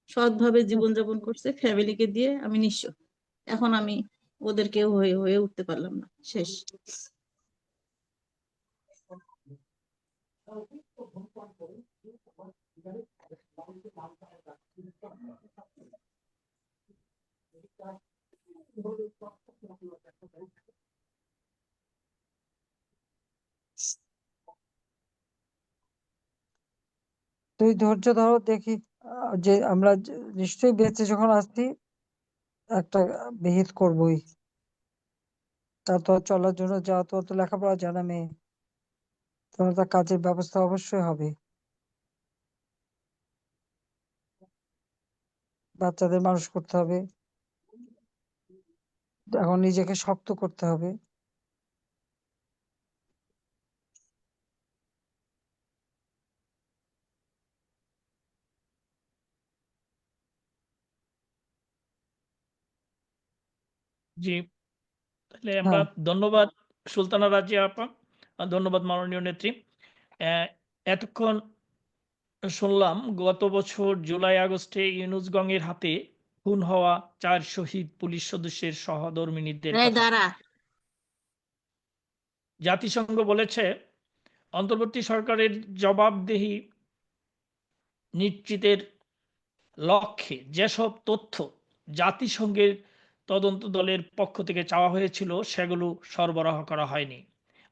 সৎভাবে জীবনযাপন করছে ফ্যামিলিকে দিয়ে। আমি নিঃস্ব। এখন আমি ওদের কেউ হয়ে হয়ে উঠতে পারলাম না। শেষ। তুই ধৈর্য ধরো, দেখি যে আমরা নিশ্চয়ই বেঁচে যখন আসছি একটা বিহিত করবোই। তা তো আর চলার জন্য যা তো অত লেখাপড়া জানা মেয়ে, তোমার তার কাজের ব্যবস্থা অবশ্যই হবে। বাচ্চাদের মানুষ করতে হবে, এখন নিজেকে শক্ত করতে হবে। জি, তাহলে আমরা হ্যাঁ, ধন্যবাদ সুলতানা রাজিয়া আপা, আর ধন্যবাদ মাননীয় নেত্রী। এতক্ষণ শুনলাম গত বছর জুলাই আগস্টে ইউনুসগংয়ের হাতে খুন হওয়া 4 শহীদ পুলিশ সদস্যের সহধর্মিণীদের এই কথা। দাঁড়া। জাতিসংঘ বলেছে অন্তর্বর্তী সরকারের জবাবদিহি নিশ্চিতের লক্ষ্যে যেসব তথ্য জাতিসংঘের তদন্ত দলের পক্ষ থেকে চাওয়া হয়েছিল সেগুলো সরবরাহ করা হয়নি।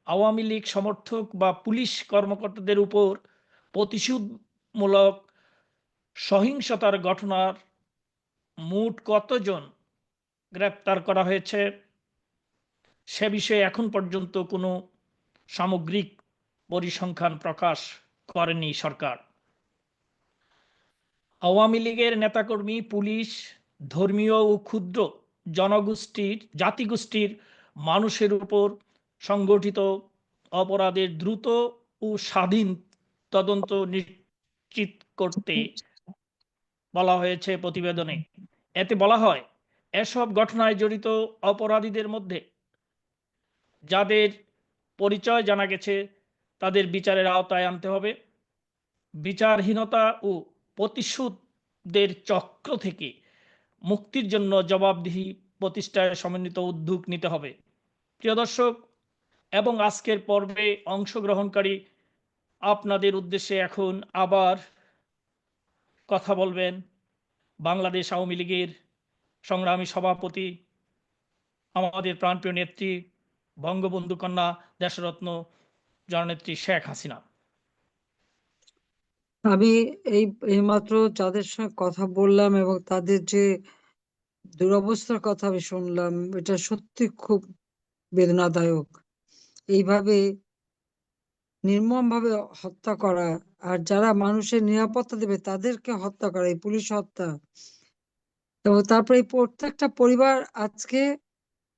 আওয়ামী লীগ সমর্থক বা পুলিশ কর্মকর্তাদের উপর প্রতিশোধমূলক সহিংসতার ঘটনার মোট কতজন গ্রেপ্তার করা হয়েছে সে বিষয়ে এখন পর্যন্ত কোনো সামগ্রিক পরিসংখ্যান প্রকাশ করেনি সরকার। আওয়ামী লীগের নেতাকর্মী, পুলিশ, ধর্মীয় ও ক্ষুদ্র জাতিগোষ্ঠীর মানুষের উপর সংগঠিত অপরাধের দ্রুত ও স্বাধীন তদন্ত নিশ্চিত করতে বলা হয়েছে প্রতিবেদনে। এতে বলা হয়, এসব ঘটনায় জড়িত অপরাধীদের মধ্যে যাদের পরিচয় জানা গেছে তাদের বিচারের আওতায় আনতে হবে। বিচারহীনতা ও প্রতিশোধের চক্র থেকে মুক্তির জন্য জবাবদিহি প্রতিষ্ঠায় সমন্বিত উদ্যোগ নিতে হবে। প্রিয় দর্শক এবং আজকের পর্বে অংশগ্রহণকারী, আপনাদের উদ্দেশ্যে এখন আবার কথা বলবেন বাংলাদেশ আওয়ামী লীগের সংগ্রামী সভাপতি, আমাদের প্রাণপ্রিয় নেত্রী, বঙ্গবন্ধু কন্যা দেশরত্ন জননেত্রী শেখ হাসিনা। আমি এইমাত্র যাদের সঙ্গে কথা বললাম এবং তাদের যে দুরবস্থার কথা আমি শুনলাম, এটা সত্যি খুব বেদনাদায়ক। এইভাবে নির্মমভাবে হত্যা করা, আর যারা মানুষের নিরাপত্তা দেবে তাদেরকে হত্যা করা, এই পুলিশ হত্যা, এবং তারপরে এই প্রত্যেকটা পরিবার আজকে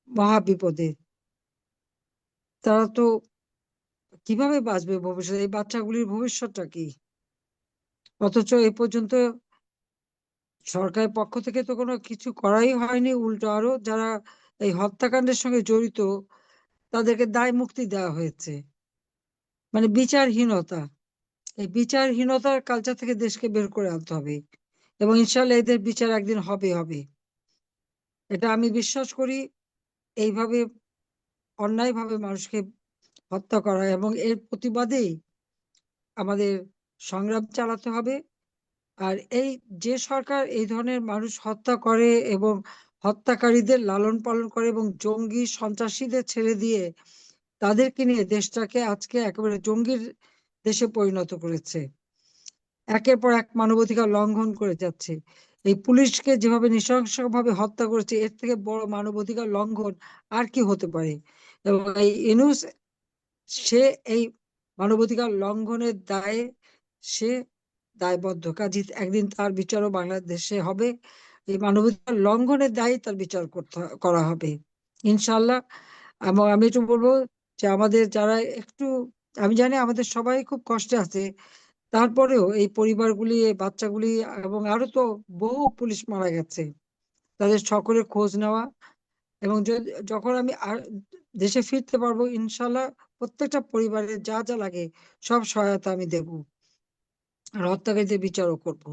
মহা বিপদে। তারা তো কিভাবে বাঁচবে ভবিষ্যতে? এই বাচ্চাগুলির ভবিষ্যৎটা কি? অথচ এ পর্যন্ত সরকারের পক্ষ থেকে তো কোনো কিছু করাই হয়নি, উল্টো আরো যারা এই হত্যাকাণ্ডের সঙ্গে জড়িত তাদেরকে দায় মুক্তি দেওয়া হয়েছে। মানে বিচারহীনতা। এই বিচারহীনতার কালচার থেকে দেশকে বের করে আনতে হবে, এবং ইনশাল্লাহ এদের বিচার একদিন হবে হবে, এটা আমি বিশ্বাস করি। এইভাবে অন্যায়ভাবে মানুষকে হত্যা করা, এবং এর প্রতিবাদেই আমাদের সংগ্রাম চালাতে হবে। আর এই যে সরকার এই ধরনের মানুষ হত্যা করে এবং হত্যাকারীদের লালন পালন করে এবং জঙ্গি সন্ত্রাসীদের ছেড়ে দিয়ে তাদেরকে নিয়ে দেশটাকে আজকে একেবারে জঙ্গির দেশে পরিণত করেছে, একের পর এক মানবাধিকার লঙ্ঘন করে যাচ্ছে। এই পুলিশকে যেভাবে নৃশংসভাবে হত্যা করেছে, এর থেকে বড় মানবাধিকার লঙ্ঘন আর কি হতে পারে? এবং এই ইউনূস, সে এই মানবাধিকার লঙ্ঘনের দায়ে সে দায়বদ্ধ, কাজে একদিন তার বিচারও বাংলাদেশে হবে। এই মানবাধিকার লঙ্ঘনের দায়ে তার বিচার করা হবে ইনশাল্লাহ। এবং আমি একটু বলবো যে আমাদের যারা একটু, আমি জানি আমাদের সবাই খুব কষ্টে আছে, তারপরেও এই পরিবারগুলি, এই বাচ্চাগুলি, এবং আরো তো বহু পুলিশ মারা গেছে, তাদের সকলের খোঁজ নেওয়া। এবং যখন আমি দেশে ফিরতে পারবো ইনশাল্লাহ প্রত্যেকটা পরিবারের যা যা লাগে সব সহায়তা আমি দেব, আর হত্যাকারীদের বিচারও করবো।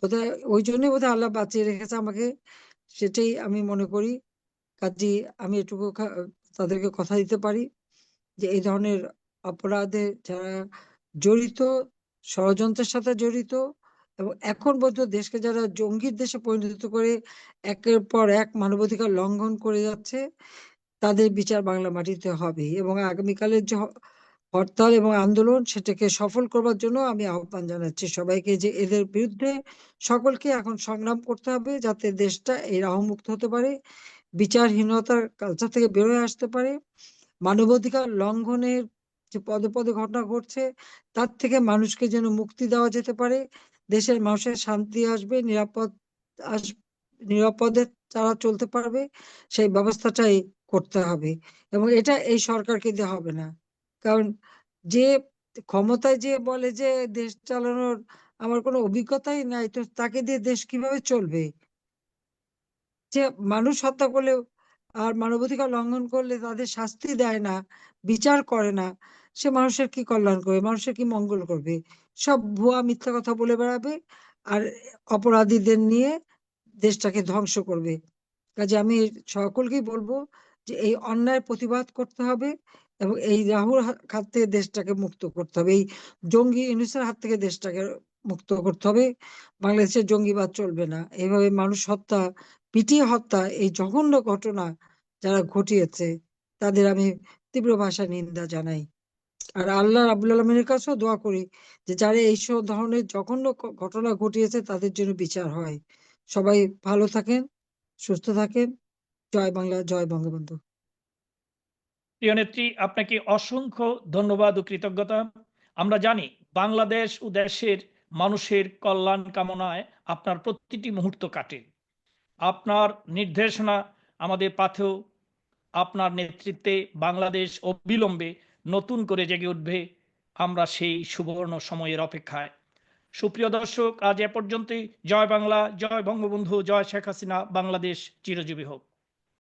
বোধহয় ওই জন্যই বোধহয় আল্লাহ বাঁচিয়ে রেখেছে আমাকে, সেটাই আমি মনে করি। কাজেই আমি এটুকু তাদেরকে কথা দিতে পারি যে এই ধরনের অপরাধে যারা জড়িত, ষড়যন্ত্রের সাথে জড়িত, এবং এখন পর্যন্ত দেশকে যারা জঙ্গির দেশে পরিণত করে একের পর এক মানবাধিকার লঙ্ঘন করে যাচ্ছে, তাদের বিচার বাংলা মাটিতে হবে। এবং আগামীকালের যে হরতাল এবং আন্দোলন, সেটাকে সফল করবার জন্য আমি আহ্বান জানাচ্ছি সবাইকে যে এদের বিরুদ্ধে সকলকে এখন সংগ্রাম করতে হবে, যাতে দেশটা এই রাহমুক্ত হতে পারে, বিচারহীনতার কালচার থেকে বেরোয় আসতে পারে, মানবাধিকার লঙ্ঘনের যে পদে পদে ঘটনা ঘটছে তার থেকে মানুষকে যেন মুক্তি দেওয়া যেতে পারে, দেশের মানুষের শান্তি আসবে, নিরাপদে তারা চলতে পারবে, সেই ব্যবস্থাটাই করতে হবে। এবং এটা এই সরকারকে দিয়ে হবে না, কারণ যে ক্ষমতায় যে বলে যে দেশ চালানোর আমার কোনো অভিজ্ঞতাই নাই, তো তাকে দিয়ে দেশ কিভাবে চলবে? যে মানুষ হত্যা করলে আর মানবাধিকার লঙ্ঘন করলে তাদের শাস্তি দেয় না, বিচার করে না, সে মানুষের কি কল্যাণ করবে, মানুষের কি মঙ্গল করবে? সব ভুয়া মিথ্যা কথা বলে বেড়াবে, আর অপরাধীদের নিয়ে দেশটাকে ধ্বংস করবে। কাজে আমি সকলকেই বলবো যে এই অন্যায়ের প্রতিবাদ করতে হবে, এবং এই রাহুর হাত থেকে দেশটাকে মুক্ত করতে হবে, এই জঙ্গি ইউনূসের হাত থেকে দেশটাকে মুক্ত করতে হবে। বাংলাদেশের জঙ্গিবাদ চলবে না, এইভাবে মানুষ হত্যা, পিটিয়ে হত্যা, এই জঘন্য ঘটনা যারা ঘটিয়েছে তাদের আমি তীব্র ভাষায় নিন্দা জানাই। আর আল্লাহ রাব্বুল আলামিনের কাছেও দোয়া করি যে যারা এইসব ধরনের জঘন্য ঘটনা ঘটিয়েছে তাদের জন্য বিচার হয়। সবাই ভালো থাকেন, সুস্থ থাকেন। জয় বাংলা, জয় বঙ্গবন্ধু। প্রিয় নেত্রী, আপনাকে অসংখ্য ধন্যবাদ ও কৃতজ্ঞতা। আমরা জানি বাংলাদেশ ও দেশের মানুষের কল্যাণ কামনায় আপনার প্রতিটি মুহূর্ত কাটে। আপনার নির্দেশনা আমাদের পাথেও আপনার নেতৃত্বে বাংলাদেশ অবিলম্বে নতুন করে জেগে উঠবে। আমরা সেই সুবর্ণ সময়ের অপেক্ষায়। সুপ্রিয় দর্শক, আজ এ পর্যন্তই। জয় বাংলা, জয় বঙ্গবন্ধু, জয় শেখ হাসিনা, বাংলাদেশ চিরজীবী হোক।